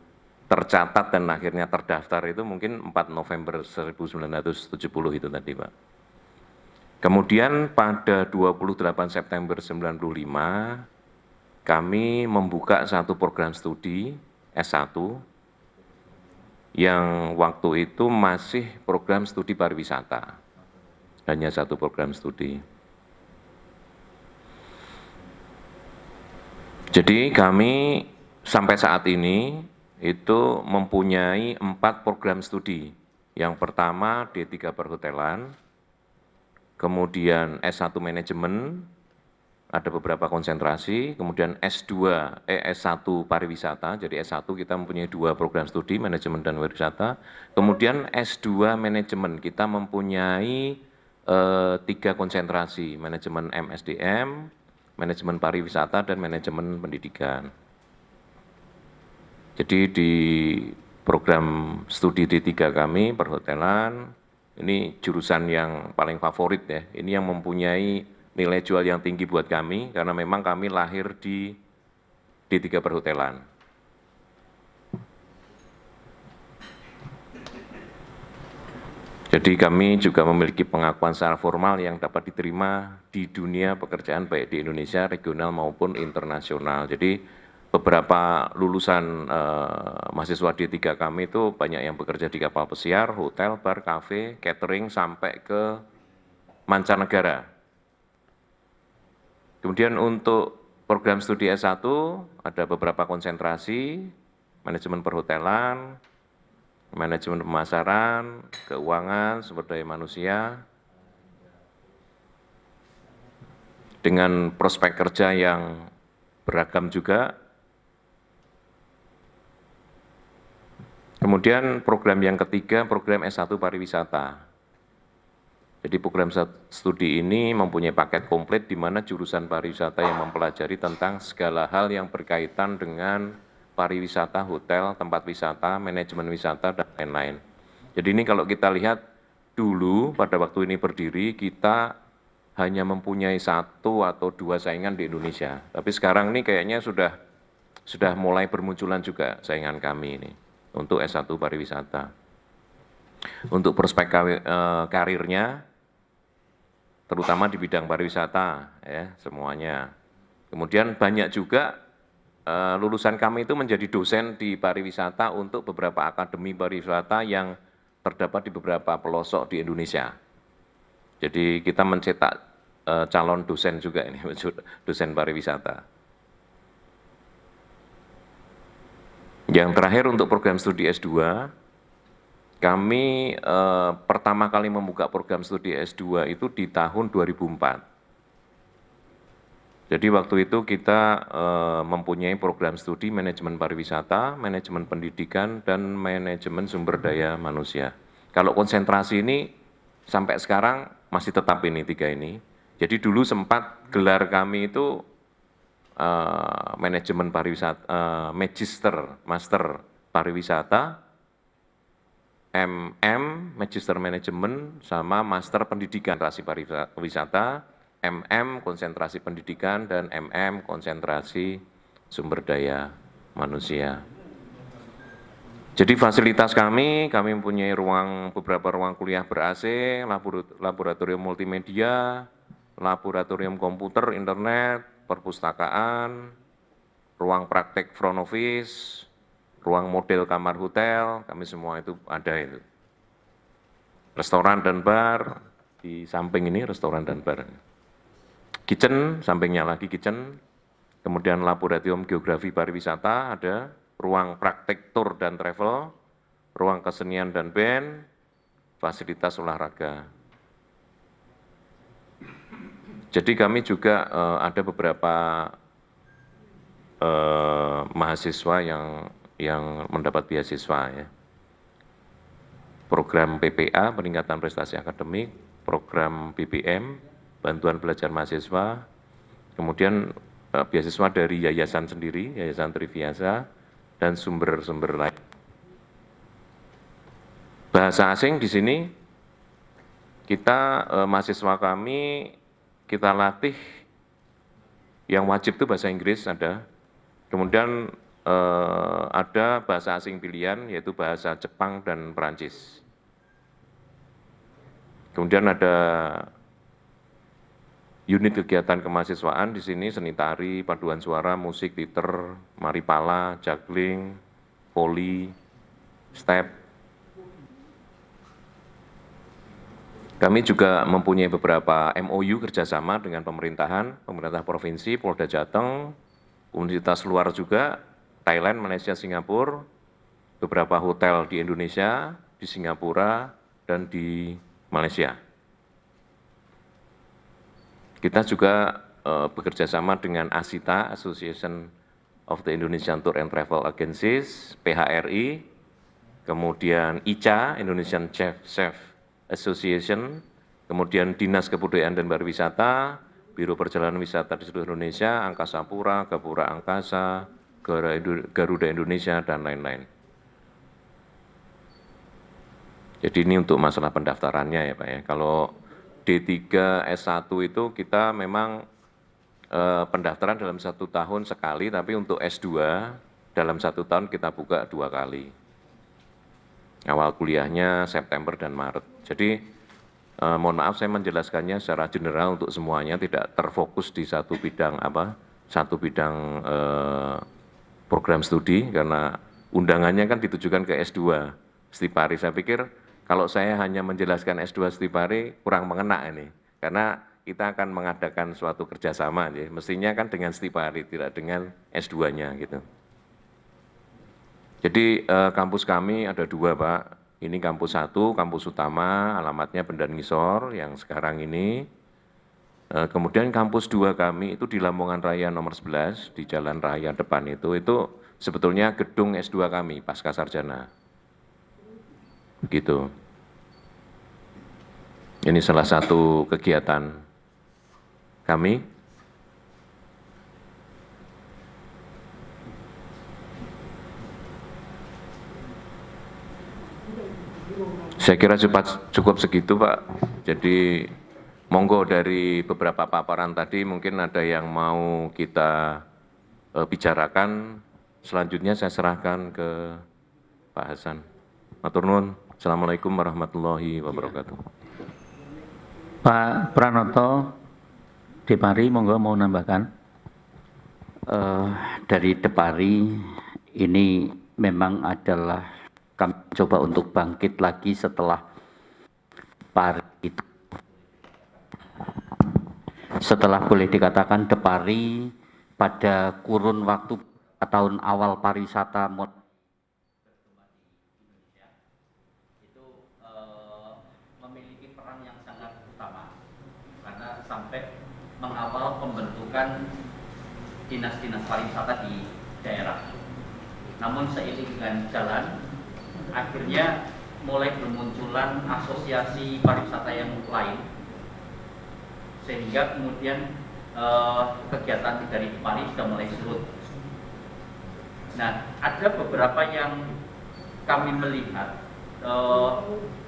tercatat dan akhirnya terdaftar itu mungkin 4 November 1970 itu tadi, Pak. Kemudian pada 28 September 95, kami membuka satu program studi S1 yang waktu itu masih program studi pariwisata. Hanya satu program studi. Jadi kami sampai saat ini itu mempunyai 4 program studi. Yang pertama D3 Perhotelan, kemudian S1 Manajemen, ada beberapa konsentrasi, kemudian S1 Pariwisata, jadi S1 kita mempunyai 2 program studi, Manajemen dan Pariwisata, kemudian S2 Manajemen, kita mempunyai 3 konsentrasi, Manajemen MSDM, Manajemen Pariwisata, dan Manajemen Pendidikan. Jadi di program studi D3 kami, perhotelan, ini jurusan yang paling favorit ya, ini yang mempunyai nilai jual yang tinggi buat kami, karena memang kami lahir di D3 Perhotelan. Jadi kami juga memiliki pengakuan secara formal yang dapat diterima di dunia pekerjaan baik di Indonesia, regional maupun internasional. Jadi beberapa lulusan mahasiswa D3 kami itu banyak yang bekerja di kapal pesiar, hotel, bar, kafe, catering, sampai ke mancanegara. Kemudian untuk program studi S1 ada beberapa konsentrasi, manajemen perhotelan, manajemen pemasaran, keuangan, sumber daya manusia, dengan prospek kerja yang beragam juga. Kemudian program yang ketiga, program S1 Pariwisata. Jadi program studi ini mempunyai paket komplit di mana jurusan pariwisata yang mempelajari tentang segala hal yang berkaitan dengan pariwisata, hotel, tempat wisata, manajemen wisata, dan lain-lain. Jadi ini kalau kita lihat dulu pada waktu ini berdiri, kita hanya mempunyai 1 atau 2 saingan di Indonesia. Tapi sekarang ini kayaknya sudah mulai bermunculan juga saingan kami ini untuk S1 Pariwisata. Untuk prospek karirnya, terutama di bidang pariwisata, ya semuanya. Kemudian banyak juga lulusan kami itu menjadi dosen di pariwisata untuk beberapa akademi pariwisata yang terdapat di beberapa pelosok di Indonesia. Jadi kita mencetak calon dosen juga ini, dosen pariwisata. Yang terakhir untuk program studi S2, kami pertama kali membuka program studi S2 itu di tahun 2004. Jadi waktu itu kita mempunyai program studi manajemen pariwisata, manajemen pendidikan, dan manajemen sumber daya manusia. Kalau konsentrasi ini sampai sekarang masih tetap ini 3 ini. Jadi dulu sempat gelar kami itu manajemen pariwisata, magister, master pariwisata, Magister Manajemen, sama Master Pendidikan konsentrasi pariwisata, konsentrasi pendidikan, dan konsentrasi sumber daya manusia. Jadi fasilitas kami mempunyai beberapa ruang kuliah ber-AC, laboratorium multimedia, laboratorium komputer, internet, perpustakaan, ruang praktek front office, ruang model kamar hotel, kami semua itu ada itu. Restoran dan bar, di samping ini restoran dan bar. Kitchen, sampingnya lagi kitchen. Kemudian laboratorium geografi pariwisata ada, ruang praktek tour dan travel, ruang kesenian dan band, fasilitas olahraga. Jadi kami juga ada beberapa mahasiswa yang mendapat beasiswa ya. Program PPA, peningkatan prestasi akademik, program BBM, bantuan belajar mahasiswa, kemudian beasiswa dari yayasan sendiri, Yayasan Triviasa, dan sumber-sumber lain. Bahasa asing di sini, kita mahasiswa kami, kita latih, yang wajib itu bahasa Inggris ada, kemudian ada bahasa asing pilihan, yaitu bahasa Jepang dan Perancis. Kemudian ada unit kegiatan kemahasiswaan di sini, seni tari, paduan suara, musik, teater, maripala, juggling, voli, step. Kami juga mempunyai beberapa MOU kerjasama dengan pemerintahan, pemerintah provinsi, Polda Jateng, universitas luar juga, Thailand, Malaysia, Singapura, beberapa hotel di Indonesia, di Singapura, dan di Malaysia. Kita juga bekerja sama dengan ASITA, Association of the Indonesian Tour and Travel Agencies, PHRI, kemudian ICA, Indonesian Chef Association, kemudian Dinas Kebudayaan dan Pariwisata, Biro Perjalanan Wisata di seluruh Indonesia, Angkasa Pura, Gapura Angkasa, Garuda Indonesia, dan lain-lain. Jadi ini untuk masalah pendaftarannya ya Pak ya. Kalau D3 S1 itu kita memang pendaftaran dalam 1 tahun sekali, tapi untuk S2 dalam 1 tahun kita buka 2 kali. Awal kuliahnya September dan Maret. Jadi mohon maaf saya menjelaskannya secara general untuk semuanya, tidak terfokus di satu bidang program studi, karena undangannya kan ditujukan ke S2 Stipari. Saya pikir kalau saya hanya menjelaskan S2 Stipari kurang mengena ini, karena kita akan mengadakan suatu kerjasama, ya. Mestinya kan dengan Stipari, tidak dengan S2-nya gitu. Jadi kampus kami ada 2 Pak, ini kampus 1, kampus utama, alamatnya Bendan Ngisor yang sekarang ini. Kemudian kampus 2 kami itu di Lamongan Raya nomor 11, di Jalan Raya depan itu sebetulnya gedung S2 kami, Pasca Sarjana. Gitu. Ini salah satu kegiatan kami. Saya kira cukup segitu Pak. Jadi monggo dari beberapa paparan tadi mungkin ada yang mau kita bicarakan. Selanjutnya saya serahkan ke Pak Hasan. Matur nuwun. Assalamualaikum warahmatullahi wabarakatuh. Pak Pranoto, Depari, monggo mau nambahkan. Dari Depari ini memang adalah kami coba untuk bangkit lagi setelah Pari itu. Setelah boleh dikatakan Depari pada kurun waktu tahun awal pariwisata memiliki peran yang sangat utama karena sampai mengawal pembentukan dinas-dinas pariwisata di daerah. Namun seiring dengan jalan, akhirnya mulai bermunculan asosiasi pariwisata yang lain, sehingga kemudian kegiatan dari Depari sudah mulai surut. Nah, ada beberapa yang kami melihat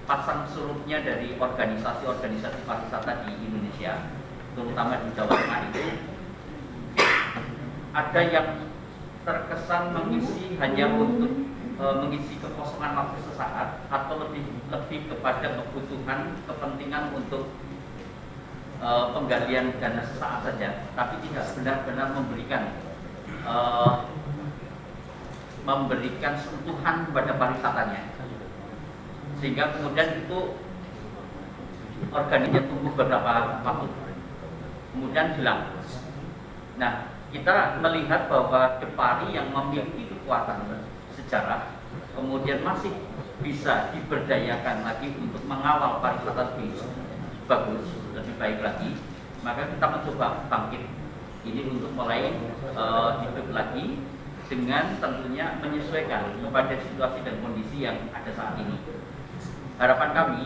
pasang surutnya dari organisasi-organisasi pariwisata di Indonesia, terutama di Jawa Tengah itu, ada yang terkesan mengisi hanya untuk mengisi kekosongan waktu sesaat, atau lebih kepada kebutuhan, kepentingan untuk penggalian dana sesaat saja, tapi tidak benar-benar memberikan sentuhan kepada pariwisatanya, sehingga kemudian itu organisasinya tumbuh beberapa waktu, kemudian hilang. Nah, kita melihat bahwa Depari yang memiliki kekuatan sejarah, kemudian masih bisa diberdayakan lagi untuk mengawal pariwisata lebih bagus, lebih baik lagi, maka kita mencoba bangkit ini untuk mulai hidup lagi dengan tentunya menyesuaikan kepada situasi dan kondisi yang ada saat ini. Harapan kami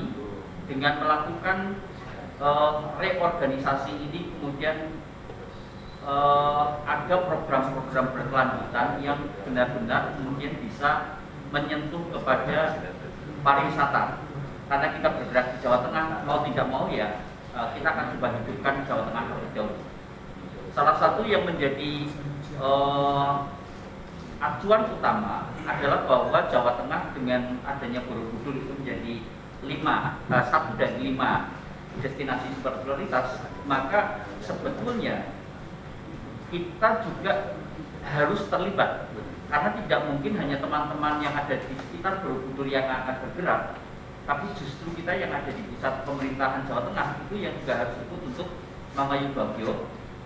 dengan melakukan reorganisasi ini kemudian ada program-program berkelanjutan yang benar-benar kemudian bisa menyentuh kepada pariwisata. Karena kita bergerak di Jawa Tengah, mau tidak mau ya kita akan coba hidupkan Jawa Tengah terlebih dahulu. Salah satu yang menjadi acuan utama adalah bahwa Jawa Tengah dengan adanya Borobudur itu menjadi 1 dari 5 destinasi super prioritas, maka sebetulnya kita juga harus terlibat, karena tidak mungkin hanya teman-teman yang ada di sekitar Borobudur yang akan bergerak, tapi justru kita yang ada di pusat pemerintahan Jawa Tengah itu yang juga harus ikut untuk mengayuh Bagio,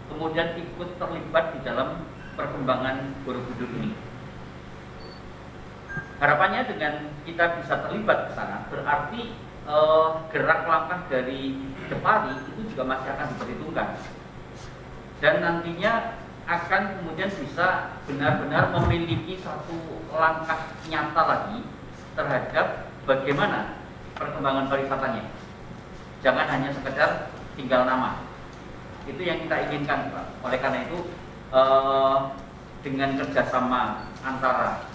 kemudian ikut terlibat di dalam perkembangan Borobudur ini. Harapannya dengan kita bisa terlibat ke sana, berarti gerak langkah dari Depari itu juga masih akan diperhitungkan, dan nantinya akan kemudian bisa benar-benar memiliki satu langkah nyata lagi terhadap bagaimana perkembangan pariwisatanya. Jangan hanya sekedar tinggal nama. Itu yang kita inginkan, Pak. Oleh karena itu, dengan kerjasama antara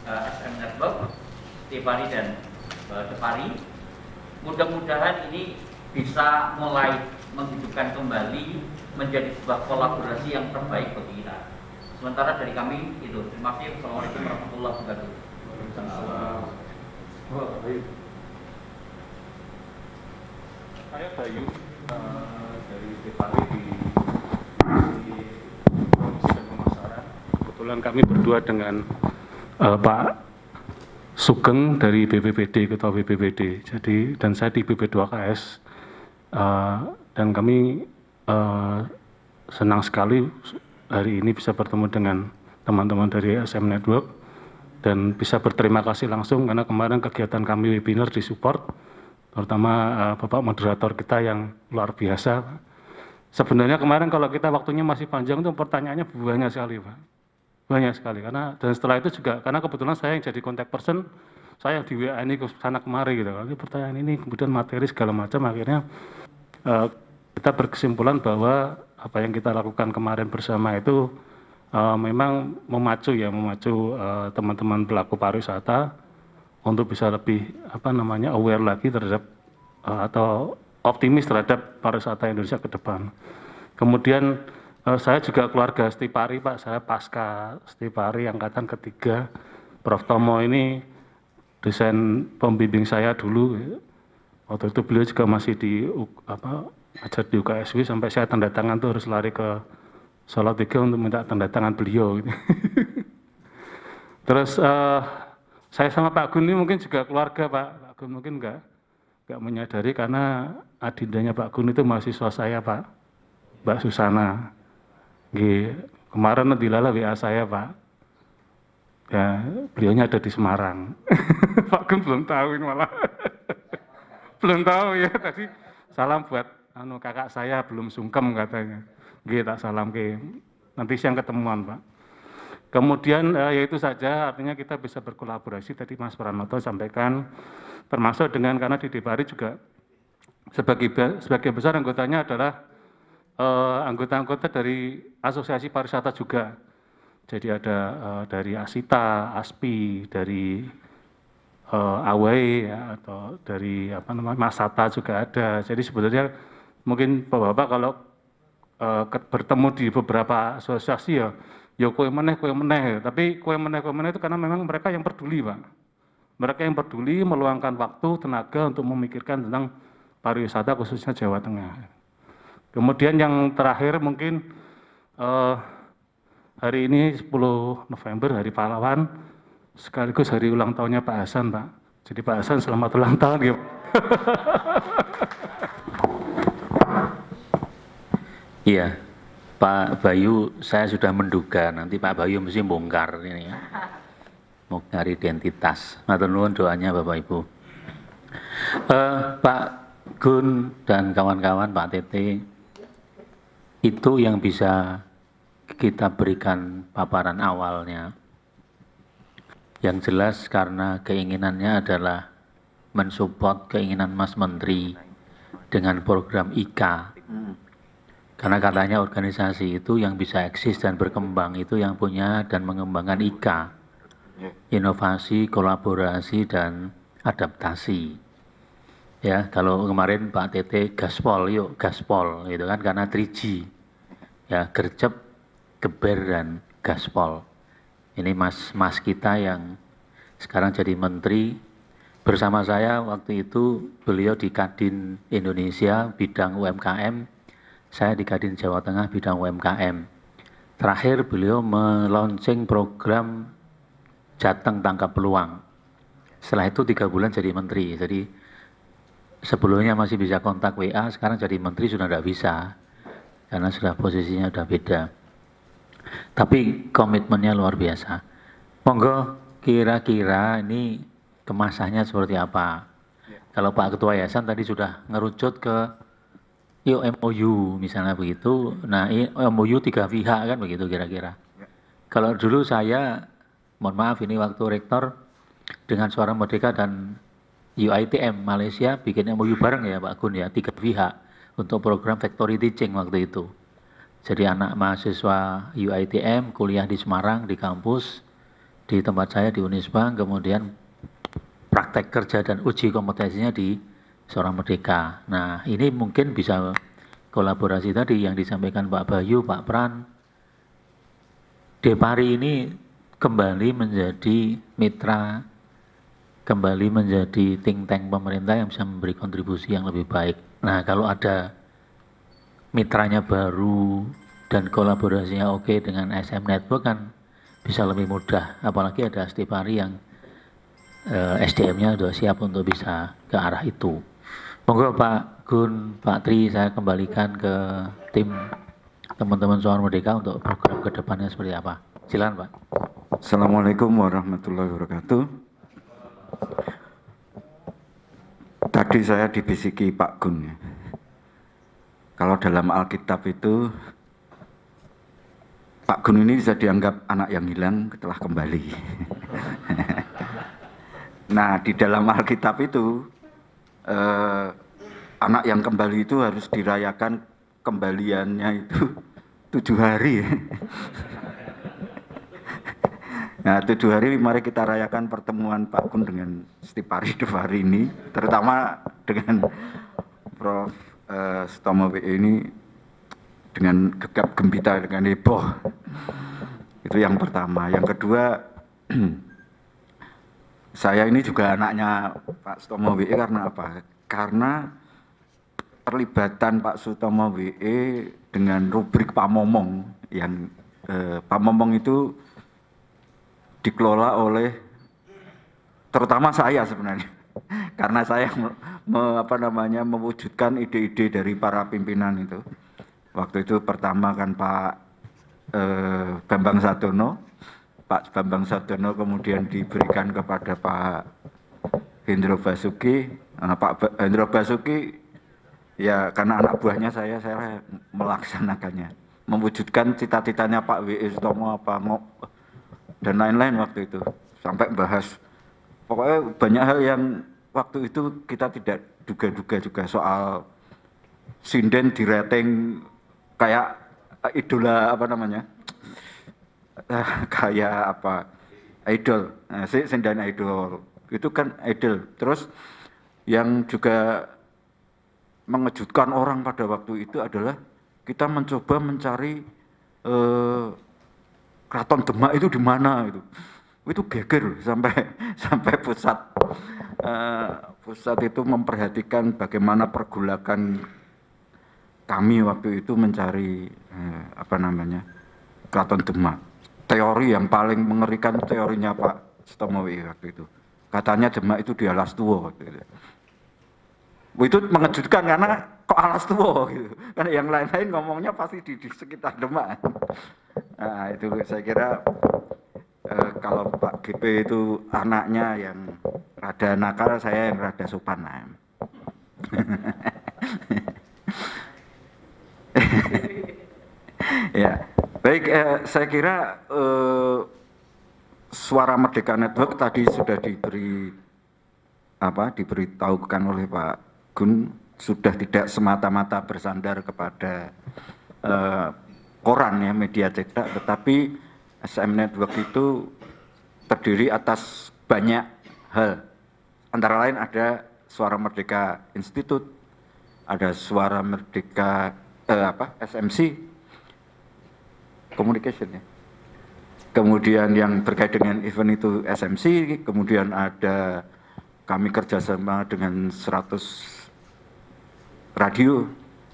SM Network, Stepari dan Depari, mudah-mudahan ini bisa mulai menghidupkan kembali menjadi sebuah kolaborasi yang terbaik bagi kita. Sementara dari kami itu, terima kasih. Assalamualaikum warahmatullahi wabarakatuh. Saya Bayu dari Depari di Komisi Pemasaran. Kebetulan kami berdua dengan Pak Sugeng dari BPPD, Ketua BPPD. Jadi dan saya di BP2KS dan kami senang sekali hari ini bisa bertemu dengan teman-teman dari SM Network dan bisa berterima kasih langsung karena kemarin kegiatan kami webinar disupport, terutama Bapak moderator kita yang luar biasa. Sebenarnya kemarin kalau kita waktunya masih panjang itu pertanyaannya banyak sekali, Pak. Banyak sekali, karena dan setelah itu juga karena kebetulan saya yang jadi contact person, saya di WA ini ke sana kemari gitu. Ini pertanyaan ini kemudian materi segala macam, akhirnya kita berkesimpulan bahwa apa yang kita lakukan kemarin bersama itu memang memacu teman-teman pelaku pariwisata untuk bisa lebih aware lagi terhadap atau optimis terhadap pariwisata Indonesia ke depan. Kemudian saya juga keluarga Stepari, Pak. Saya pasca Stepari angkatan ketiga. Prof. Tomo ini dosen pembimbing saya dulu. Waktu itu beliau juga masih di ajar di UKSW, sampai saya tanda tangan tuh harus lari ke Salatiga untuk minta tanda tangan beliau. Gitu. Terus saya sama Pak Gun ini mungkin juga keluarga, Pak. Pak Gun mungkin nggak menyadari karena adindanya Pak Gun itu mahasiswa saya, Pak. Mbak Susana. Kemarin dilala WA saya, Pak. Ya, beliaunya ada di Semarang. Pak Gun belum tahu ini malah. Belum tahu ya, tadi salam buat kakak saya belum sungkem katanya. Tak salam ke. Nanti siang ketemuan, Pak. Kemudian ya itu saja, artinya kita bisa berkolaborasi. Tadi Mas Pranoto sampaikan, termasuk dengan karena di Depari juga sebagian besar anggotanya adalah anggota-anggota dari Asosiasi Pariwisata juga. Jadi ada dari Asita, ASPI, dari AWAI ya, atau dari Masata juga ada. Jadi sebenarnya mungkin Bapak-bapak kalau bertemu di beberapa asosiasi ya kue meneh, tapi kue meneh itu karena memang mereka yang peduli, Pak. Mereka yang peduli meluangkan waktu, tenaga untuk memikirkan tentang pariwisata khususnya Jawa Tengah. Kemudian yang terakhir mungkin hari ini 10 November, Hari Pahlawan, sekaligus hari ulang tahunnya Pak Hasan, Pak. Jadi Pak Hasan selamat ulang tahun. Ya. Iya, Pak Bayu, saya sudah menduga nanti Pak Bayu mesti bongkar ini ya. Bongkar identitas. Matur nuwun doanya Bapak Ibu. Pak Gun dan kawan-kawan, Pak Tete, itu yang bisa kita berikan paparan awalnya. Yang jelas karena keinginannya adalah mensupport keinginan Mas Menteri dengan program IKA. Karena katanya organisasi itu yang bisa eksis dan berkembang itu yang punya dan mengembangkan IKA. Inovasi, kolaborasi, dan adaptasi. Ya, kalau kemarin Pak Tete gaspol, yuk gaspol gitu kan, karena 3G. Ya, gercep, geber, dan gaspol. Ini mas kita yang sekarang jadi menteri. Bersama saya waktu itu beliau di Kadin Indonesia bidang UMKM, saya di Kadin Jawa Tengah bidang UMKM. Terakhir beliau meluncing program Jateng Tangkap Peluang. Setelah itu 3 bulan jadi menteri. Jadi sebelumnya masih bisa kontak WA, sekarang jadi menteri sudah tidak bisa. Karena sudah posisinya sudah beda. Tapi komitmennya luar biasa. Monggo kira-kira ini kemasannya seperti apa? Kalau Pak Ketua Yayasan tadi sudah ngerucut ke yuk MOU misalnya begitu. Nah MOU 3 pihak kan begitu kira-kira. Kalau dulu saya, mohon maaf ini waktu rektor dengan Suara Merdeka dan UiTM Malaysia bikin MOU bareng ya Pak Gun ya, 3 pihak untuk program Factory Teaching waktu itu. Jadi anak mahasiswa UiTM kuliah di Semarang di kampus, di tempat saya di Unisba, kemudian praktek kerja dan uji kompetensinya di Suara Merdeka. Nah ini mungkin bisa kolaborasi tadi yang disampaikan Pak Bayu, Pak Pran. Depari ini kembali menjadi mitra, kembali menjadi think tank pemerintah yang bisa memberi kontribusi yang lebih baik. Nah kalau ada mitranya baru dan kolaborasinya oke dengan SM Network kan bisa lebih mudah. Apalagi ada Stepari yang SDM-nya sudah siap untuk bisa ke arah itu. Monggo Pak Gun, Pak Tri, saya kembalikan ke tim teman-teman Suara Merdeka untuk program ke depannya seperti apa. Silakan Pak. Assalamualaikum warahmatullahi wabarakatuh. Tadi saya dibisiki Pak Gun ya. Kalau dalam Alkitab itu Pak Gun ini bisa dianggap anak yang hilang setelah kembali. Nah, di dalam Alkitab itu anak yang kembali itu harus dirayakan kembaliannya itu 7 hari. Nah, 7 hari mari kita rayakan pertemuan Pak Gun dengan Stepari hari ini, terutama dengan Prof. Sutomo WE ini dengan gegap gempita, dengan heboh. Itu yang pertama. Yang kedua, saya ini juga anaknya Pak Sutomo WE karena apa? Karena terlibatan Pak Sutomo WE dengan rubrik Pamomong yang Pamomong itu dikelola oleh terutama saya sebenarnya. Karena saya mewujudkan ide-ide dari para pimpinan itu. Waktu itu pertama kan Pak Bambang Sadono. Pak Bambang Sadono kemudian diberikan kepada Pak Hendro Basuki. Pak Hendro Basuki ya karena anak buahnya saya melaksanakannya, mewujudkan cita-citanya Pak W.E. Sutomo dan lain-lain waktu itu, sampai bahas pokoknya banyak hal yang waktu itu kita tidak duga-duga juga soal sinden di rating kayak idola kayak apa idol, sinden idol itu kan idol. Terus yang juga mengejutkan orang pada waktu itu adalah kita mencoba mencari Keraton Demak itu di mana itu geger sampai pusat itu memperhatikan bagaimana pergulakan kami waktu itu mencari Keraton Demak. Teori yang paling mengerikan teorinya Pak Sutomo WE waktu itu. Katanya Demak itu di Alas Tuwo waktu itu. Itu mengejutkan karena kok Alas Tuwo gitu. Karena yang lain-lain ngomongnya pasti di sekitar Demak. Nah, itu saya kira kalau Pak GP itu anaknya yang rada nakal, saya yang rada sopan. Ya, baik. Saya kira Suara Merdeka Network tadi sudah diberitahukan oleh Pak Gun, sudah tidak semata-mata bersandar kepada koran ya, media cetak, tetapi SM Network itu terdiri atas banyak hal. Antara lain ada Suara Merdeka Institute, ada Suara Merdeka SMC Communication ya. kemudian yang terkait dengan event itu SMC, kemudian ada kami kerjasama dengan 100 radio,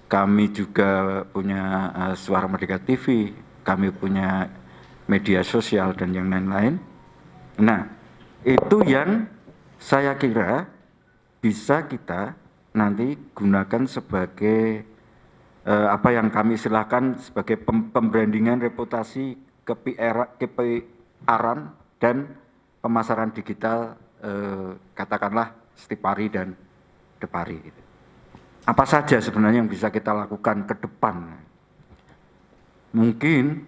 kami juga punya Suara Merdeka TV, kami punya media sosial dan yang lain-lain. Nah, itu yang saya kira bisa kita nanti gunakan sebagai apa yang kami istilahkan sebagai pembrandingan reputasi kePR-an dan pemasaran digital katakanlah Stipari dan Depari. Apa saja sebenarnya yang bisa kita lakukan ke depan? Mungkin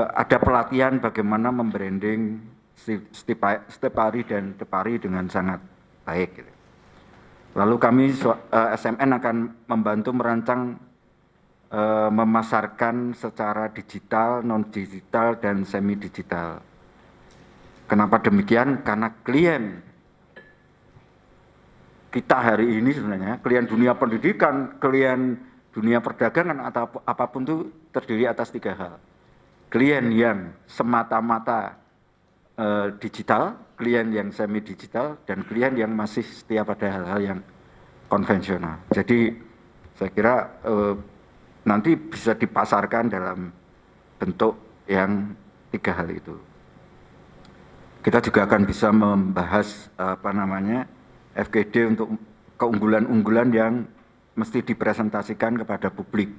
ada pelatihan bagaimana membranding Stipari dan Depari dengan sangat baik. Gitu. Lalu kami SMN akan membantu merancang memasarkan secara digital, non-digital, dan semi-digital. Kenapa demikian? Karena klien kita hari ini sebenarnya, klien dunia pendidikan, klien dunia perdagangan, atau apapun itu terdiri atas 3 hal. Klien yang semata-mata digital, klien yang semi-digital, dan klien yang masih setia pada hal-hal yang konvensional. Jadi saya kira nanti bisa dipasarkan dalam bentuk yang 3 hal itu. Kita juga akan bisa membahas FGD untuk keunggulan-unggulan yang mesti dipresentasikan kepada publik,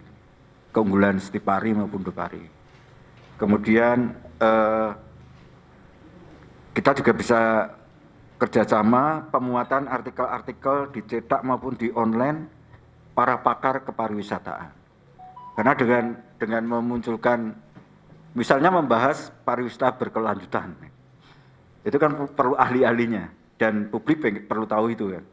keunggulan Stipari maupun Depari. Kemudian kita juga bisa kerjasama pemuatan artikel-artikel dicetak maupun di online para pakar kepariwisataan. Karena dengan memunculkan, misalnya membahas pariwisata berkelanjutan, itu kan perlu ahli-ahlinya dan publik perlu tahu itu kan.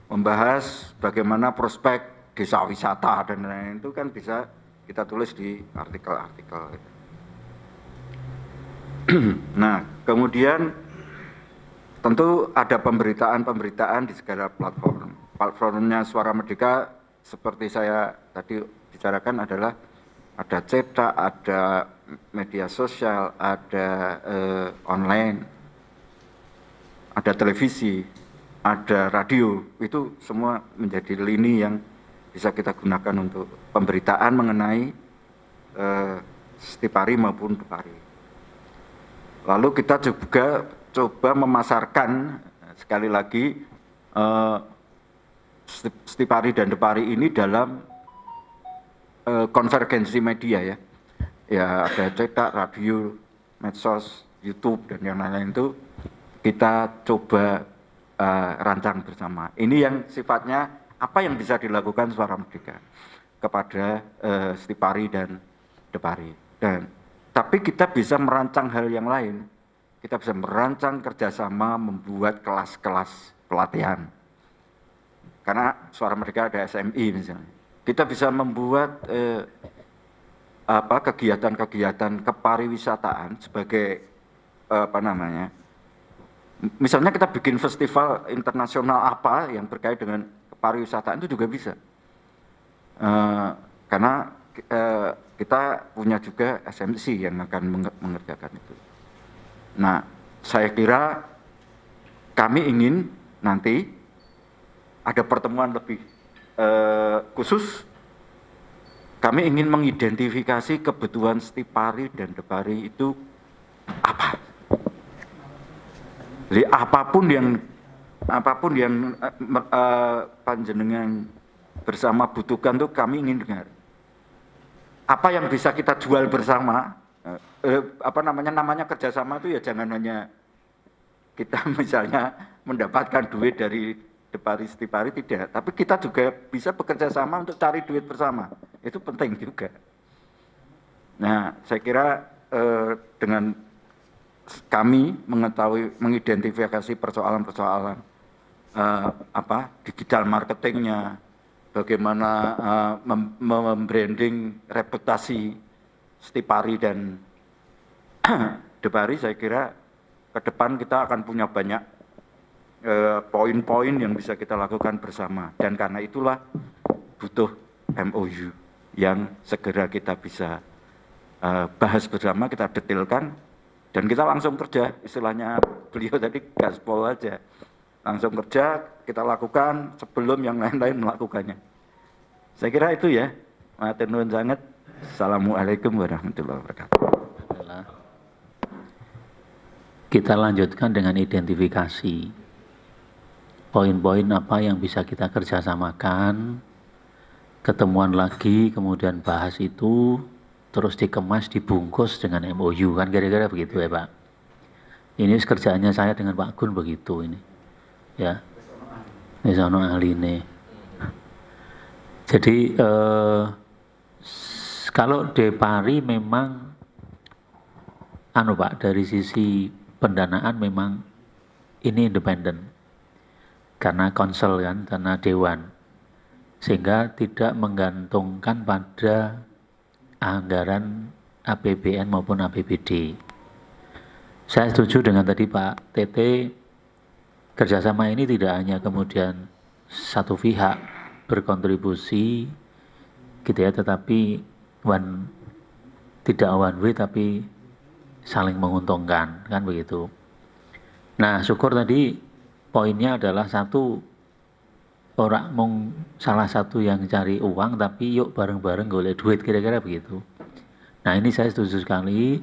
Membahas bagaimana prospek desa wisata dan lain-lain itu kan bisa kita tulis di artikel-artikel. Nah, kemudian tentu ada pemberitaan-pemberitaan di segala platform. Platformnya Suara Merdeka seperti saya tadi bicarakan adalah ada cetak, ada media sosial, ada online, ada televisi, ada radio. Itu semua menjadi lini yang bisa kita gunakan untuk pemberitaan mengenai Stipari maupun Depari. Lalu kita juga coba memasarkan sekali lagi Stipari dan Depari ini dalam konvergensi media ya. Ya ada cetak, radio, medsos, YouTube dan yang lain-lain itu kita coba rancang bersama. Ini yang sifatnya apa yang bisa dilakukan Suara Merdeka kepada Stipari dan Depari. Tapi kita bisa merancang hal yang lain. Kita bisa merancang kerjasama membuat kelas-kelas pelatihan. Karena Suara Merdeka ada SMI misalnya. Kita bisa membuat kegiatan-kegiatan kepariwisataan sebagai misalnya kita bikin festival internasional apa yang terkait dengan kepariwisataan itu juga bisa. Karena kita punya juga SMC yang akan mengerjakan itu. Nah, saya kira kami ingin nanti ada pertemuan lebih khusus. Kami ingin mengidentifikasi kebutuhan Stipari dan Depari itu apa. Jadi apapun yang panjenengan bersama butuhkan itu kami ingin dengar. Apa yang bisa kita jual bersama, namanya kerjasama itu ya jangan hanya kita misalnya mendapatkan duit dari Depari Stipari, tidak, tapi kita juga bisa bekerja sama untuk cari duit bersama. Itu penting juga. Nah, saya kira dengan kami mengidentifikasi persoalan-persoalan digital marketingnya, bagaimana membranding reputasi Stipari dan Depari, saya kira ke depan kita akan punya banyak poin-poin yang bisa kita lakukan bersama, dan karena itulah butuh MOU yang segera kita bisa bahas bersama, kita detailkan, dan kita langsung kerja. Istilahnya beliau tadi gaspol aja, langsung kerja, kita lakukan sebelum yang lain-lain melakukannya. Saya kira itu ya. Matur nuwun sangat. Assalamualaikum warahmatullahi wabarakatuh. Kita lanjutkan dengan identifikasi poin-poin apa yang bisa kita kerjasamakan, ketemuan lagi, kemudian bahas itu, terus dikemas, dibungkus dengan MOU, kan kira-kira begitu ya Pak. Ini kerjaannya saya dengan Pak Gun begitu ini, ya. Ini sono ahli ini. Jadi kalau Depari memang Pak, dari sisi pendanaan memang ini independen karena konsel kan, karena dewan, sehingga tidak menggantungkan pada anggaran APBN maupun APBD. Saya setuju dengan tadi Pak Tete, kerjasama ini tidak hanya kemudian satu pihak berkontribusi gitu ya, tetapi tidak one way tapi saling menguntungkan, kan begitu. Nah, syukur tadi poinnya adalah satu, salah satu yang cari uang tapi yuk bareng-bareng golek duit, kira-kira begitu. Nah, ini saya setuju sekali,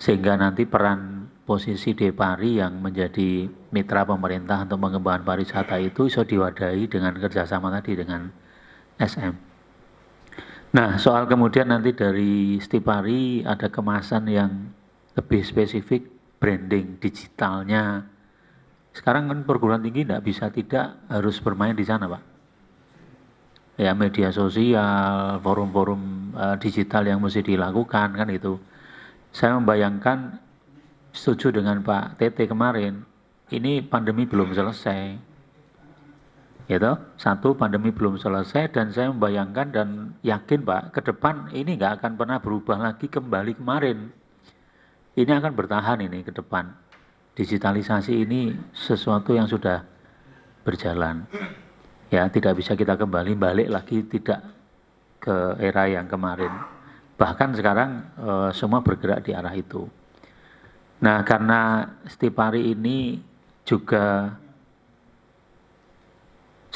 sehingga nanti peran posisi Depari yang menjadi mitra pemerintah untuk mengembangkan pariwisata itu bisa diwadahi dengan kerjasama tadi dengan SM. Nah, soal kemudian nanti dari Stipari ada kemasan yang lebih spesifik, branding digitalnya. Sekarang kan perguruan tinggi tidak harus bermain di sana Pak. Ya, media sosial, forum-forum digital yang mesti dilakukan kan itu. Saya membayangkan, setuju dengan Pak Tete kemarin, ini pandemi belum selesai. Gitu. Satu, pandemi belum selesai, dan saya membayangkan dan yakin Pak, ke depan ini nggak akan pernah berubah lagi kembali kemarin. Ini akan bertahan ini ke depan. Digitalisasi ini sesuatu yang sudah berjalan. Ya, tidak bisa kita balik lagi, tidak ke era yang kemarin. Bahkan sekarang semua bergerak di arah itu. Nah, karena Stipari ini juga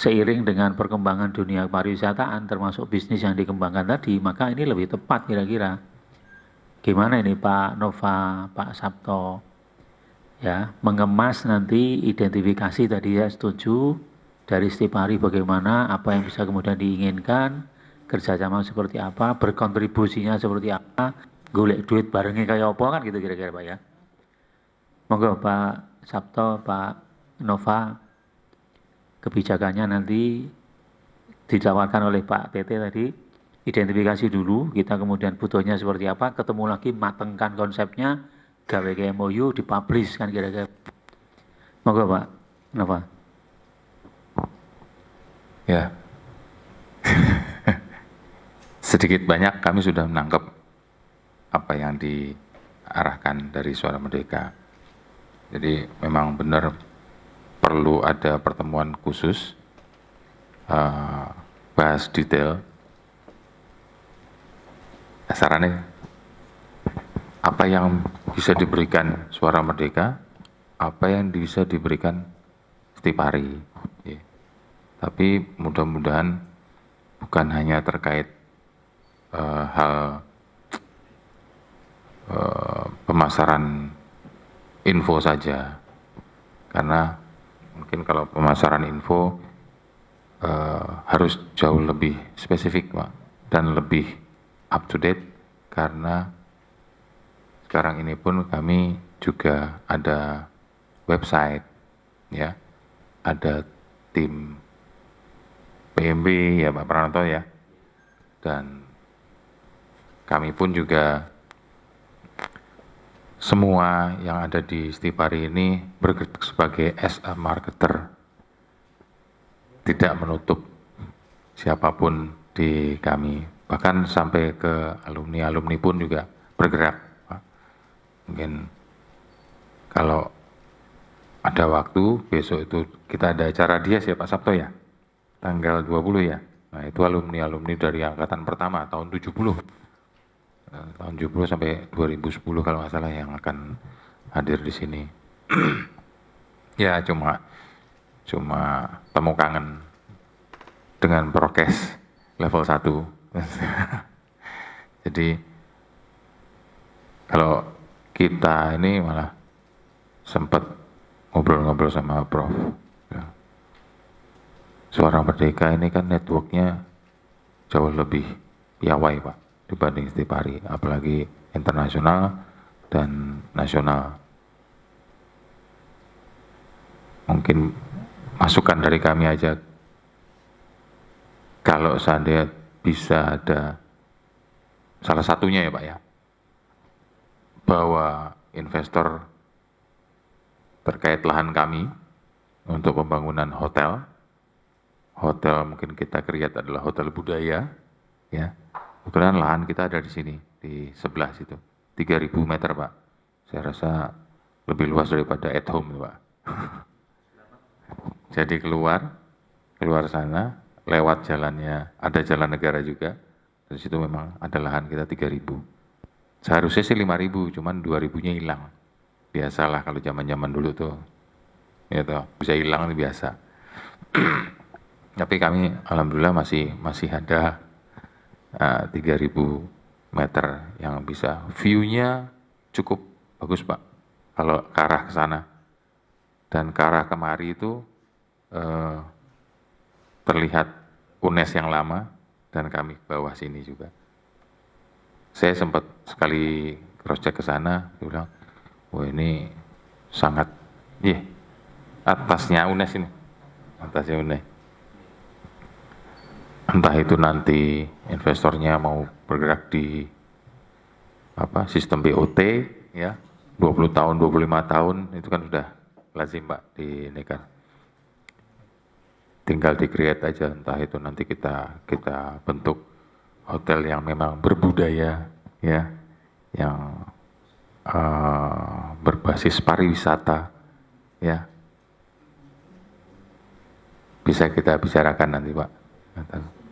seiring dengan perkembangan dunia pariwisataan, termasuk bisnis yang dikembangkan tadi, maka ini lebih tepat kira-kira. Gimana ini Pak Nova, Pak Sabto, ya, mengemas nanti identifikasi tadi, ya setuju, dari Stipari bagaimana, apa yang bisa kemudian diinginkan, kerjasama seperti apa, berkontribusinya seperti apa, golek duit barengnya kayak apa, kan gitu kira-kira Pak ya. Monggo Pak Sabto, Pak Nova, kebijakannya nanti ditawarkan oleh Pak Tete tadi, identifikasi dulu, kita kemudian butuhnya seperti apa, ketemu lagi, matengkan konsepnya, gawe ke MOU, dipublish kan kira-kira. Monggo Pak Nova. Ya, sedikit banyak kami sudah menangkap apa yang diarahkan dari Suara Merdeka. Jadi memang benar perlu ada pertemuan khusus, bahas detail. Sarannya apa yang bisa diberikan Suara Merdeka, apa yang bisa diberikan Stipari. Ya. Tapi mudah-mudahan bukan hanya terkait hal pemasaran info saja, karena mungkin kalau pemasaran info harus jauh lebih spesifik Pak, dan lebih up to date, karena sekarang ini pun kami juga ada website, ya, ada tim PMB ya Pak Prananto ya, dan kami pun juga semua yang ada di Stipari ini bergerak sebagai SA marketer, tidak menutup siapapun di kami, bahkan sampai ke alumni-alumni pun juga bergerak Pak. Mungkin kalau ada waktu besok itu kita ada acara dia ya Pak Sabto ya, tanggal 20 ya. Nah itu alumni-alumni dari angkatan pertama tahun 70. tahun 70 sampai 2010 kalau nggak salah yang akan hadir di sini. Ya cuma temu kangen dengan prokes level 1. Jadi kalau kita ini malah sempat ngobrol-ngobrol sama Prof. Ya. Suara Merdeka ini kan networknya jauh lebih piawai Pak dibanding setiap hari, apalagi internasional dan nasional. Mungkin masukan dari kami aja, kalau seandainya bisa ada salah satunya ya Pak ya, bahwa investor terkait lahan kami untuk pembangunan hotel mungkin kita create adalah hotel budaya, ya. Kebetulan lahan kita ada di sini, di sebelah situ, 3.000 meter Pak. Saya rasa lebih luas daripada at home Pak. Jadi keluar sana, lewat jalannya, ada jalan negara juga, di situ memang ada lahan kita 3.000. Seharusnya sih 5.000, cuman 2.000-nya hilang. Biasalah kalau zaman-zaman dulu tuh, gitu, bisa hilang itu biasa. Tapi kami alhamdulillah masih ada 3.000 meter yang bisa, view-nya cukup bagus Pak, kalau ke arah ke sana. Dan ke arah kemari itu terlihat UNES yang lama, dan kami ke bawah sini juga. Saya sempat sekali cross check ke sana, dia bilang, wah ini sangat, atasnya UNES ini, atasnya UNES. Entah itu nanti investornya mau bergerak di sistem BOT, ya, 20 tahun, 25 tahun, itu kan sudah lazim Pak di negara. Tinggal di-create aja, entah itu nanti kita bentuk hotel yang memang berbudaya, ya, yang berbasis pariwisata, ya, bisa kita bicarakan nanti Pak.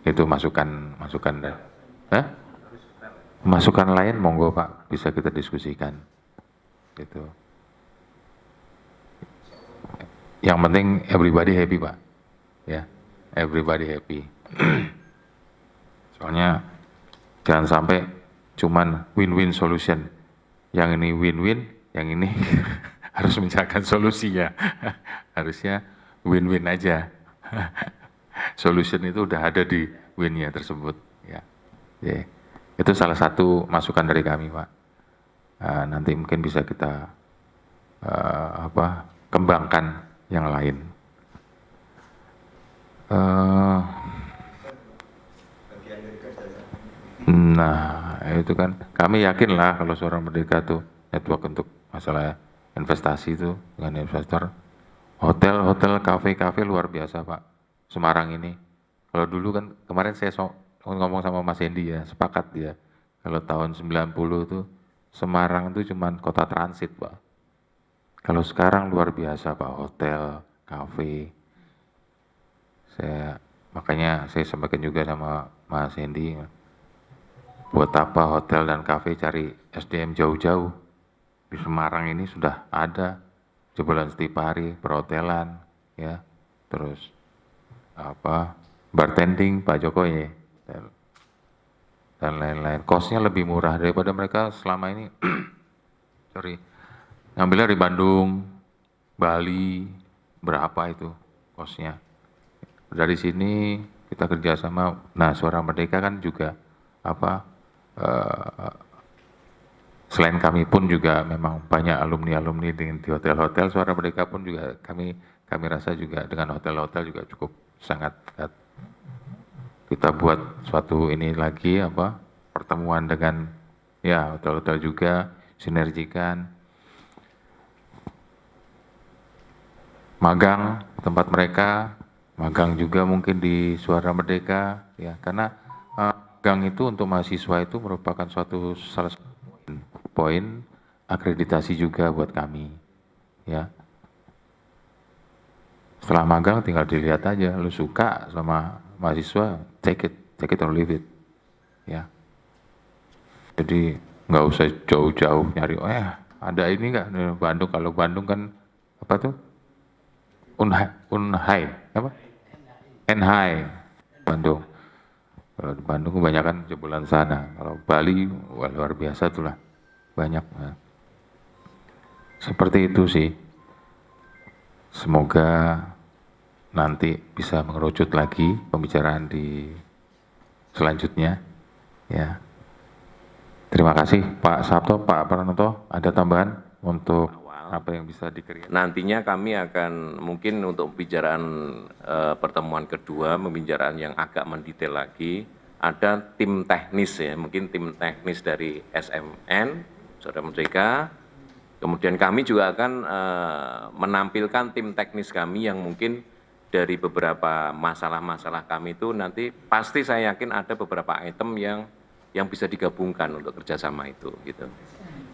Itu masukan masukan lain monggo Pak, bisa kita diskusikan. Gitu. Yang penting everybody happy Pak, ya, everybody happy. Soalnya jangan sampai cuman win-win solution, yang ini win-win, yang ini harus mencarikan solusinya. Harusnya win-win aja. Solution itu udah ada di win-nya tersebut, ya. Itu salah satu masukan dari kami Pak. Nanti mungkin bisa kita kembangkan yang lain. Nah, itu kan kami yakin lah kalau Suara Merdeka tuh network untuk masalah investasi itu dengan investor. Hotel, kafe luar biasa Pak. Semarang ini. Kalau dulu kan kemarin saya ngomong sama Mas Hendy ya, sepakat dia. Kalau tahun 90 tuh Semarang itu cuman kota transit Pak. Kalau sekarang luar biasa Pak, hotel, kafe. Makanya saya sampaikan juga sama Mas Hendy, buat apa hotel dan kafe cari SDM jauh-jauh. Di Semarang ini sudah ada jebolan setiap hari, perhotelan, ya, terus bartending Pak Jokowi, dan lain-lain. Kosnya lebih murah daripada mereka selama ini. Ngambilnya di Bandung, Bali, berapa itu kosnya. Dari sini kita kerjasama. Nah, Suara Merdeka kan juga selain kami pun juga memang banyak alumni di hotel-hotel. Suara Merdeka pun juga kami rasa juga dengan hotel-hotel juga cukup sangat dekat. Kita buat suatu ini lagi pertemuan dengan ya hotel-hotel juga, sinergikan. Magang tempat mereka, magang juga mungkin di Suara Merdeka, ya, karena magang itu untuk mahasiswa itu merupakan salah satu poin akreditasi juga buat kami, ya. Setelah magang tinggal dilihat aja, lu suka sama mahasiswa, take it or leave it, ya. Jadi nggak usah jauh-jauh nyari, ada ini nggak di Bandung, kalau Bandung kan apa tuh? Unhai, apa? Enhai, Bandung. Kalau di Bandung kebanyakan jebolan sana. Kalau Bali, wah luar biasa tuh lah, banyak. Nah. Seperti itu sih. Semoga nanti bisa mengerucut lagi pembicaraan di selanjutnya. Ya. Terima kasih Pak Sabto, Pak Pranoto. Ada tambahan untuk apa yang bisa dikreasi? Nantinya kami akan mungkin untuk pembicaraan pertemuan kedua, pembicaraan yang agak mendetail lagi, ada tim teknis ya, mungkin tim teknis dari SMN, Saudara Merdeka. Kemudian kami juga akan menampilkan tim teknis kami yang mungkin dari beberapa masalah-masalah kami itu nanti pasti saya yakin ada beberapa item yang bisa digabungkan untuk kerjasama itu gitu.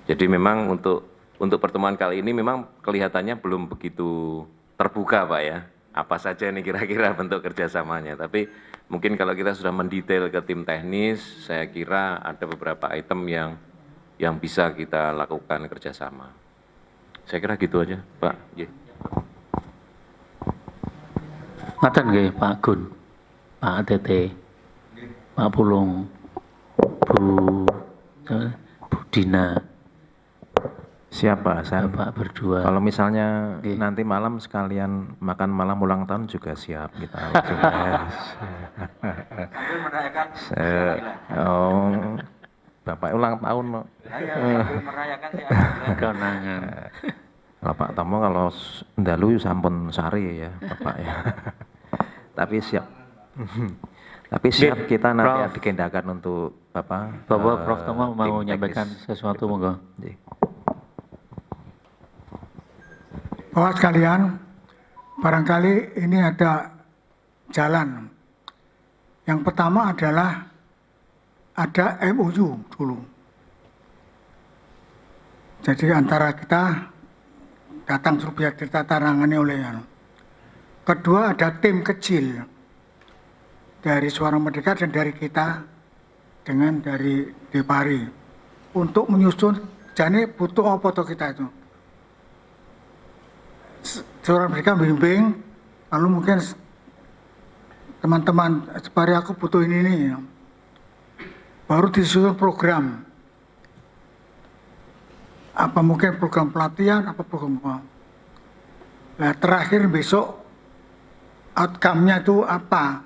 Jadi memang untuk pertemuan kali ini memang kelihatannya belum begitu terbuka Pak ya, apa saja ini kira-kira bentuk kerjasamanya. Tapi mungkin kalau kita sudah mendetail ke tim teknis, saya kira ada beberapa item yang bisa kita lakukan kerjasama. Saya kira gitu aja Pak. Ngaten nggih Pak Gun, Pak Tete, Pak Pulung, Bu Dina. Siapa Hasan? Bapak berdua. Kalau misalnya nanti malam sekalian makan malam ulang tahun juga siap kita. Sambil merayakan. Oh, Bapak ulang tahun no. Sambil merayakan Konangan. Kalau Pak Tomo kalau ndalu sampun sari ya Bapak ya. Tapi siap. Tapi siap kita nanti digendakan untuk Bapak. Bapak Prof Tomo mau menyampaikan sesuatu monggo. Bapak sekalian, barangkali ini ada jalan. Yang pertama adalah ada MOU dulu. Jadi antara kita datang Surubiak kita tarangani oleh kedua ada tim kecil dari Suara Merdeka dan dari kita dengan dari Depari untuk menyusun jadi butuh apa toh kita itu. Suara Merdeka bimbing, lalu mungkin teman-teman Depari aku butuh ini baru disusun program. Apa mungkin program pelatihan, apa program apa. Nah terakhir besok outcome-nya itu apa.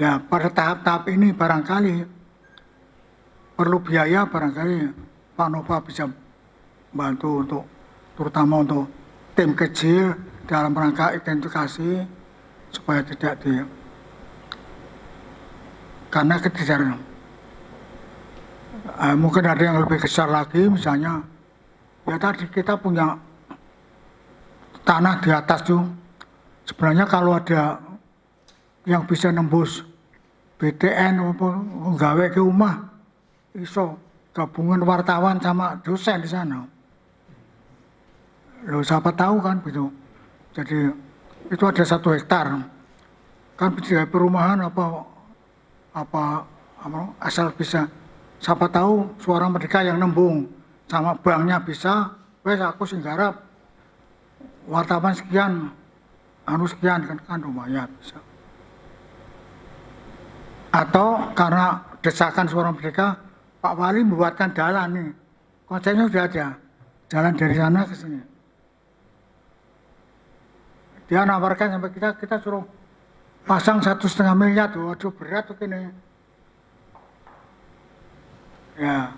Ya pada tahap-tahap ini barangkali perlu biaya, barangkali Pak Nova bisa bantu untuk terutama untuk tim kecil dalam rangka identifikasi supaya tidak karena kejar mungkin ada yang lebih besar lagi, misalnya ya tadi kita punya tanah di atas tuh sebenarnya kalau ada yang bisa nembus BTN maupun gawe ke rumah iso gabungan wartawan sama dosen di sana. Loh siapa tahu kan begitu. Jadi itu ada 1 hektar kan bisa perumahan apa asal bisa siapa tahu Suara Merdeka yang nembung sama banknya bisa wes aku sing garap wartawan sekian sekian kan lumayan bisa. Atau karena desakan Suara Merdeka Pak Wali membuatkan jalan nih konsepnya sudah ada jalan dari sana ke sini. Dia nawarkan sampai kita suruh pasang 1,5 miliar tuh, waduh berat tuh ini. Ya,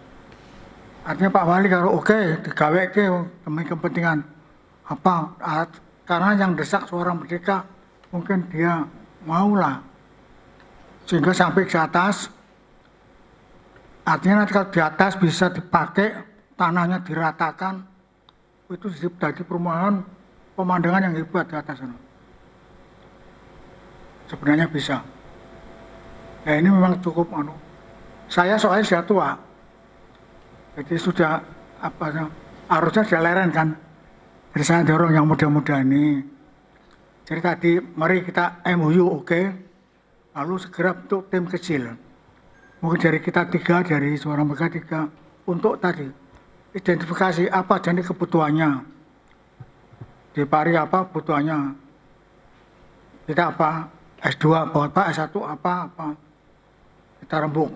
artinya Pak Wali kalau oke, digawe ke demi kepentingan apa? Karena yang desak Suara Merdeka mungkin dia maulah, sehingga sampai ke atas. Artinya nanti kalau di atas bisa dipakai tanahnya diratakan, itu jadi perumahan. Pemandangan yang hebat di atas sana. Sebenarnya bisa. Ya ini memang cukup Saya soalnya sudah tua. Jadi sudah harusnya sudah leren kan. Jadi saya dorong yang muda-muda ini. Jadi tadi mari kita MOU oke. Lalu segera bentuk tim kecil. mungkin dari kita 3, dari Suara Merdeka 3, untuk tadi identifikasi apa jadi kebutuhannya, di Pari apa kebutuhannya, kita apa, S2 apa, S1 apa, kita rembuk.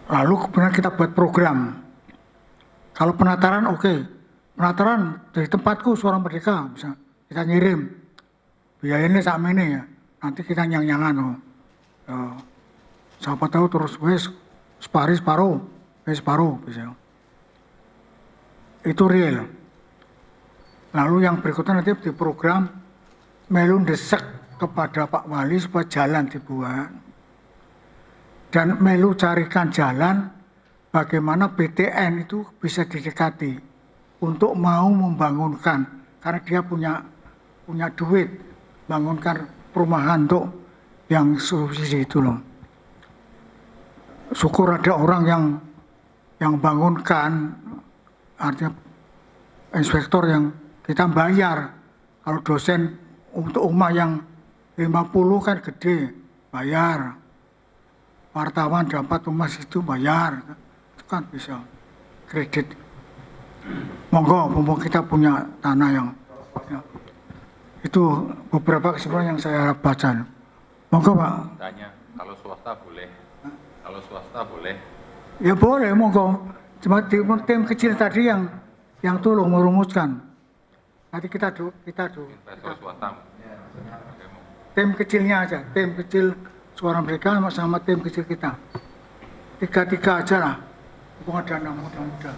Lalu kemudian kita buat program. Kalau penataran oke. Penataran dari tempatku Suara Merdeka bisa kita ngirim. Biayanya sama ini ya. Nanti kita nyang-nyangan. Siapa tahu terus wes separuh bisa. Itu real. Lalu yang berikutnya nanti di program melu desek kepada Pak Wali supaya jalan dibuat. Dan melu carikan jalan bagaimana BTN itu bisa didekati untuk mau membangunkan, karena dia punya duit, bangunkan perumahan untuk yang subsidi itu loh. Syukur ada orang yang bangunkan, artinya inspektor yang kita bayar. Kalau dosen untuk rumah yang 50 kan gede, bayar. Wartawan dapat rumah situ bayar, itu kan bisa kredit. Monggo, mumpung kita punya tanah yang ya. Itu beberapa kesimpulan yang saya baca. Monggo Pak. Tanya, kalau swasta boleh? Kalau swasta boleh? Ya boleh, monggo. Cuma tim kecil tadi yang tolong merumuskan. Nanti kita Investor swasta. Tim kecilnya aja, tim kecil Suara Merdeka sama tim kecil kita. 3 aja lah. Mumpung ada anak muda-muda.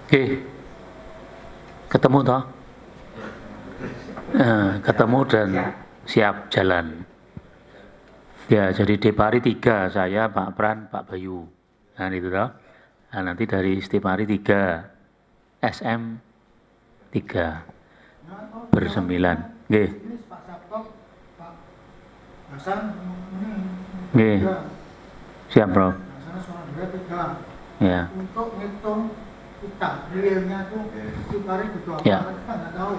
Oke, ketemu toh? Ketemu dan siap jalan. Ya, jadi Depari 3, saya, Pak Pran, Pak Bayu. Nah, itu toh. Nah, nanti dari Stepari 3, SM 3, bersembilan. Oke. Pak Sabto, Pak Hasan, Oke. Siap, Bro. Hasan Suara Merdeka 3. Ya. Untuk ngitung kita, realnya tuh setiap hari butuh apa, Ya. kita nggak tahu.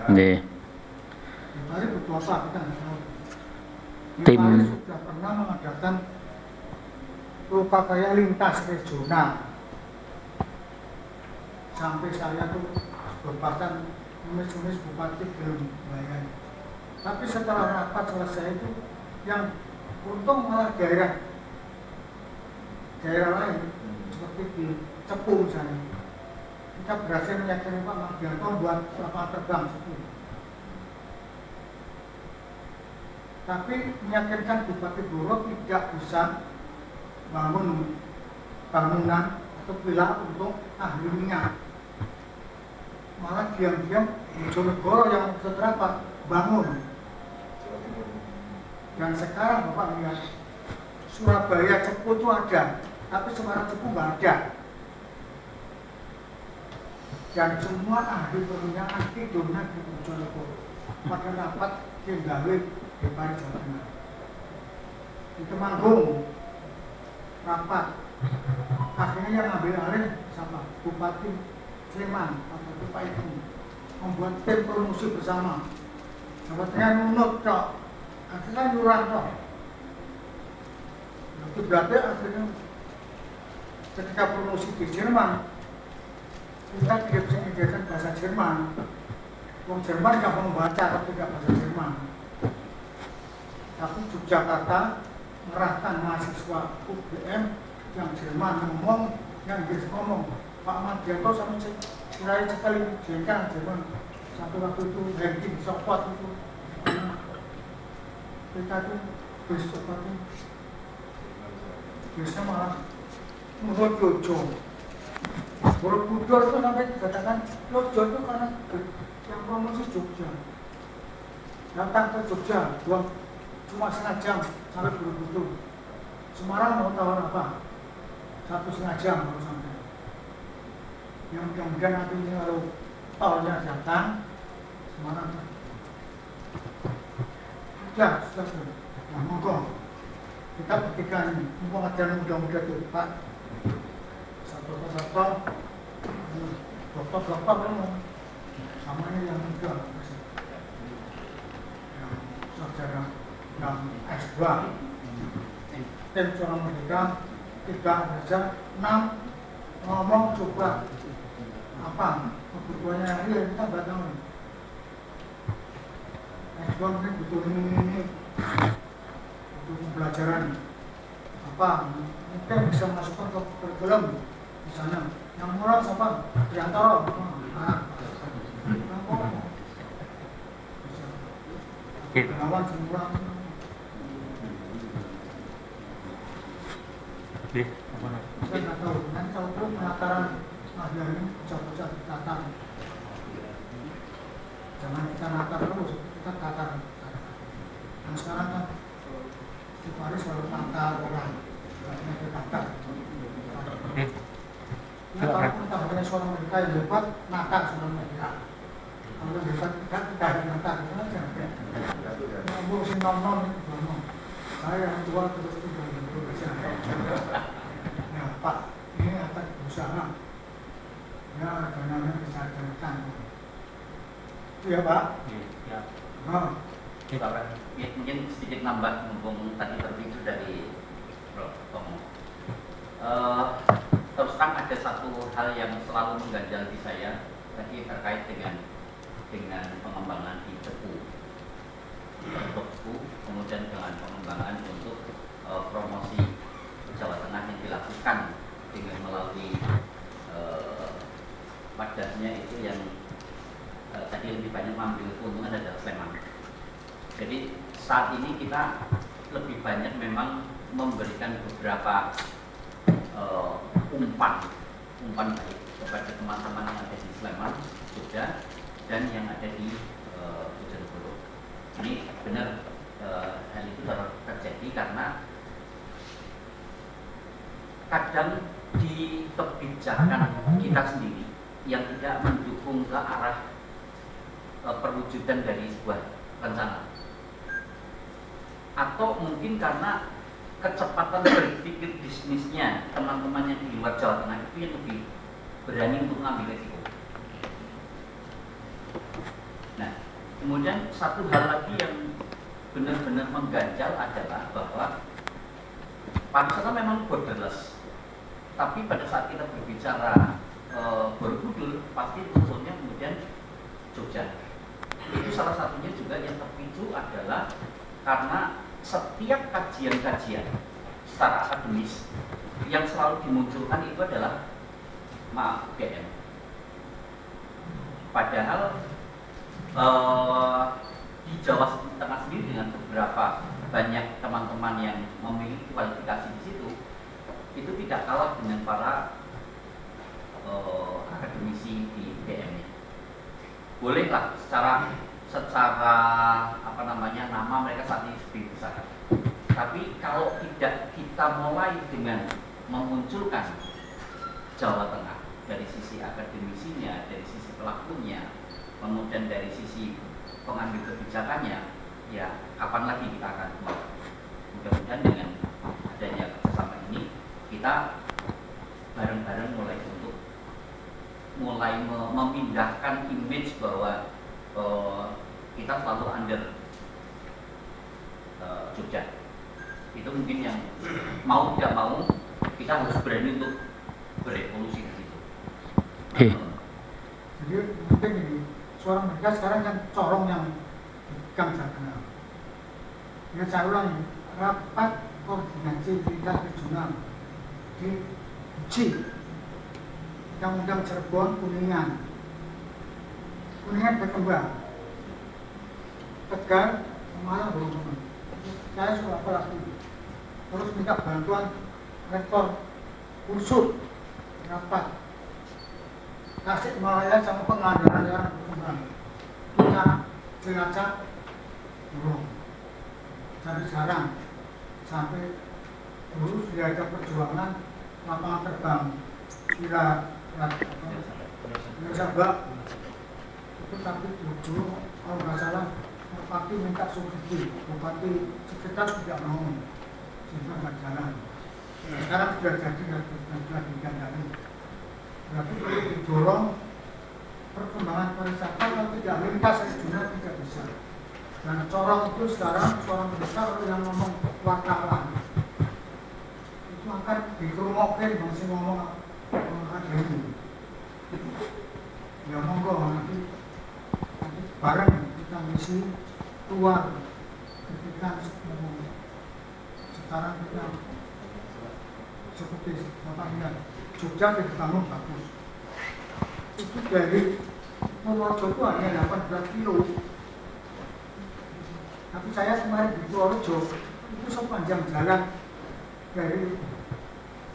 Oke. Setiap hari butuh apa, kita nggak tahu. Tim Depari sudah pernah mengadakan rupa kayak lintas regional. Sampai saya tuh berpasan nulis bupati belum bayar. Tapi setelah rapat selesai itu, yang untung malah daerah lain, seperti di Cepu misalnya. Kita berhasil meyakinkan Pak Mardianto buat lapangan terbang Cepu. Tapi meyakinkan Bupati Blora tidak bisa bangun bangunan atau villa untuk ahli minyak. Malah diam-diam Bojonegoro yang seterapa bangun. Dan sekarang Bapak lihat Surabaya Cepu itu ada, tapi Semarang Cepu nggak ada. Dan semua ahli perminyakan tidurnya di Bojonegoro. Pada rapat Kendali di Pari Jawa Tengah. Di Temanggung rapat. Akhirnya yang ngambil alih sama Bupati Sleman atau Pak itu membuat tim promosi bersama. Jawa Tengah nunut kok, akhirnya nyurah kok. Itu berarti akhirnya ketika promosi di Jerman, kita tidak bisa menyediakan bahasa Jerman. Wong Jerman nggak mau membaca tapi tidak bahasa Jerman. Tapi Yogyakarta mengerahkan mahasiswa UGM yang Jerman ngomong, yang Inggris ngomong. Pak Mardianto sama Sirai sekali jengkel Jerman. Satu waktu itu ranking Sopot itu. Kita itu besok itu biasanya malah menurut Lojo. Borobudur itu sampai dikatakan Lojo itu karena yang promosi Jogja. Datang ke Jogja, cuma setengah jam sampai Borobudur. Semarang mau tahu apa? 1,5 jam baru sampai. Yang mudah-mudahan nanti ini kalau tolnya datang, Semarang. Sudah. Nah, monggo. Kita buktikan ini. Mumpung ada muda-muda itu, Pak. Satu-satu. Dokter-dokter sama ini yang muda. Yang saudara yang S2 tim Suara Merdeka 3 saja 6 ngomong coba apa kebutuhannya real kita nggak tahu. S2 mungkin butuh ini butuh pembelajaran apa mungkin bisa masukkan ke kurikulum di sana. Yang murah siapa? Priantoro. Lawan semua. Saya nggak tahu. Nanti kalau perlu penataran ada ini bocah-bocah ditatar. Jangan kita natar terus, kita tatar. Nah sekarang kan si Faris selalu natar orang, banyak ditatar. Ya kalau kita punya Suara Merdeka yang hebat, natar Suara Merdeka. Kalau hebat tidak ada natar, itu aja. Ngomong si non-non itu ngomong. Saya yang tua terus itu berusaha. Ya Pak, ini akan berusaha. Ya dananya bisa diberikan. Itu ya Pak. Ya. Oh. Ya, mungkin sedikit nambah mumpung tadi terpicu dari Prof. Tomo. Terus terang ada satu hal yang selalu mengganjal di saya tadi terkait dengan pengembangan di Tepu, kemudian dengan pengembangan untuk promosi Jawa Tengah yang dilakukan dengan melalui wadahnya itu yang tadi lebih banyak mengambil keuntungan adalah Sleman. Jadi saat ini kita lebih banyak memang memberikan beberapa umpan baik kepada teman-teman yang ada di Sleman, Jogja, dan yang ada di Bojonegoro. Ini benar hal itu terjadi karena kadang di kebijakan kita sendiri yang tidak mendukung ke arah perwujudan dari sebuah rencana, atau mungkin karena kecepatan berpikir bisnisnya teman-teman yang di luar Jawa Tengah itu yang lebih berani untuk mengambil risiko. Nah, kemudian satu hal lagi yang benar-benar mengganjal adalah bahwa pariwisata memang borderless, tapi pada saat kita berbicara Borobudur pasti unsurnya kemudian Jogja. Itu salah satunya juga yang terpicu adalah karena setiap kajian-kajian secara akademis yang selalu dimunculkan itu adalah UGM. Padahal di Jawa Tengah sendiri dengan beberapa banyak teman-teman yang memiliki kualifikasi di situ, itu tidak kalah dengan para akademisi di UGM. Bolehlah secara apa namanya nama mereka saat ini lebih besar. Tapi kalau tidak kita mulai dengan memunculkan Jawa Tengah dari sisi akademisinya, dari sisi pelakunya, kemudian dari sisi pengambil kebijakannya, ya kapan lagi kita akan mulai? Mudah-mudahan dengan adanya kerjasama ini kita bareng-bareng mulai memindahkan image bahwa kita selalu under Jogja. Itu mungkin yang mau tidak mau kita harus berani untuk berevolusi di situ. Jadi mungkin ini Suara Merdeka sekarang kan corong yang dipegang Jawa Tengah. Ya saya ulangi, rapat koordinasi tingkat regional di Uji Undang-Undang Cirebon Kuningan berkembang. Tegar Semarang belum. Saya sudah lagi terus minta bantuan rektor unsur rapat Tasikmalaya sama Pangandaran yang berkembang. Kita Cilacap belum. Sampai sekarang sampai dulu sudah ada perjuangan lapangan terbang Sabak itu, tapi dulu kalau nggak salah Bupati minta subsidi, Bupati sekitar tidak mau, sehingga nggak jalan. Nah, sekarang sudah jadi sudah digandani. Berarti perlu didorong perkembangan pariwisata, kalau tidak lintas regional tidak bisa. Dan sorong itu sekarang seorang besar yang ngomong wartawan itu akan dikerumokin masih ngomong akademi. Ya monggo nanti bareng kita misi keluar ketika sekarang kita seperti Bapak lihat Jogja dibangun bagus. Itu dari Purworejo itu hanya 18 kilo. Tapi saya kemarin di Purworejo itu sepanjang jalan dari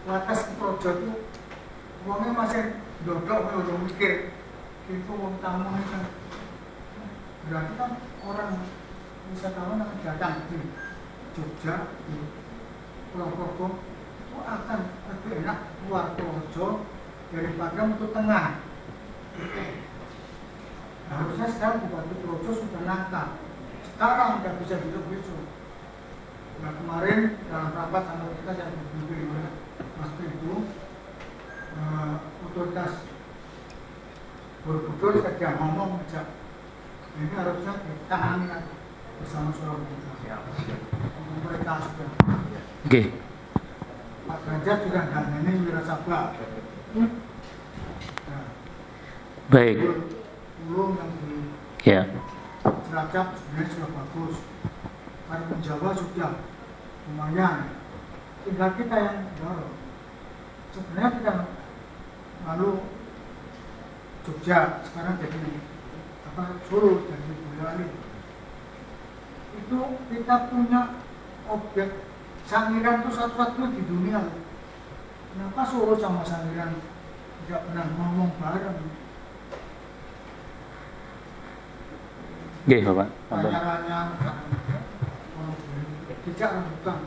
Wates ke Purworejo itu uangnya masih dodok, udah mikir itu uang tamu ini kan berarti kan orang wisatawan yang datang di Jogja, di Pulau Progo itu akan lebih enak keluar Purworejo daripada untuk tengah. Harusnya sekarang Bupati Purworejo sudah nangkap. Sekarang nggak bisa besok. Nah kemarin dalam rapat sama kita yang dipimpin oleh Mas itu otoritas Borobudur saja ngomong aja. Ini harusnya ditangani bersama seluruh kita. Mereka sudah. Oke. Pak Ganjar juga ini wirasabah. Nah, Baik. Ulung yang di Ya. Cilacap sebenarnya sudah bagus. Karimun Jawa sudah lumayan. Tinggal kita yang dorong. Sebenarnya kita lalu Jogja sekarang jadi Solo jadi Boyolali. Itu kita punya objek Sangiran itu satu-satunya di dunia. Kenapa Solo sama Sangiran tidak pernah ngomong bareng? Oke, Bapak. Pacarannya tidak bukan.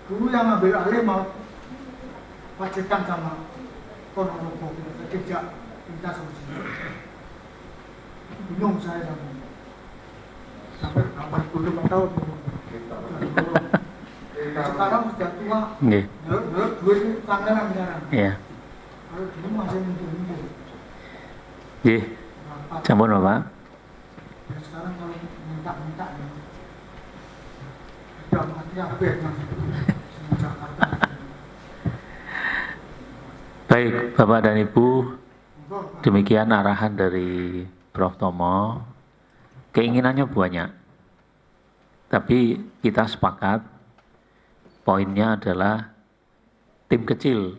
Dulu yang ambil alih mau Pacitan sama Ponorogo tidak kita solusi. Bingung saya sampai 80 tahun. Sekarang sudah tua. Nggih. Duit tangan sekarang. Iya. Kalau dulu masih muncul. Nggih. Sampun, Bapak. Ya sekarang kalau minta ya. Sudah mati habis Jakarta. Baik, Bapak dan Ibu, demikian arahan dari Prof. Tomo. Keinginannya banyak, tapi kita sepakat poinnya adalah tim kecil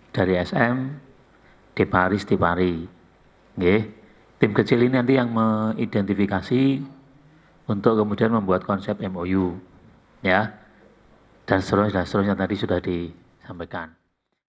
dari SM, Depari. Nggih. Tim kecil ini nanti yang mengidentifikasi untuk kemudian membuat konsep MOU, ya, dan seterusnya tadi sudah disampaikan.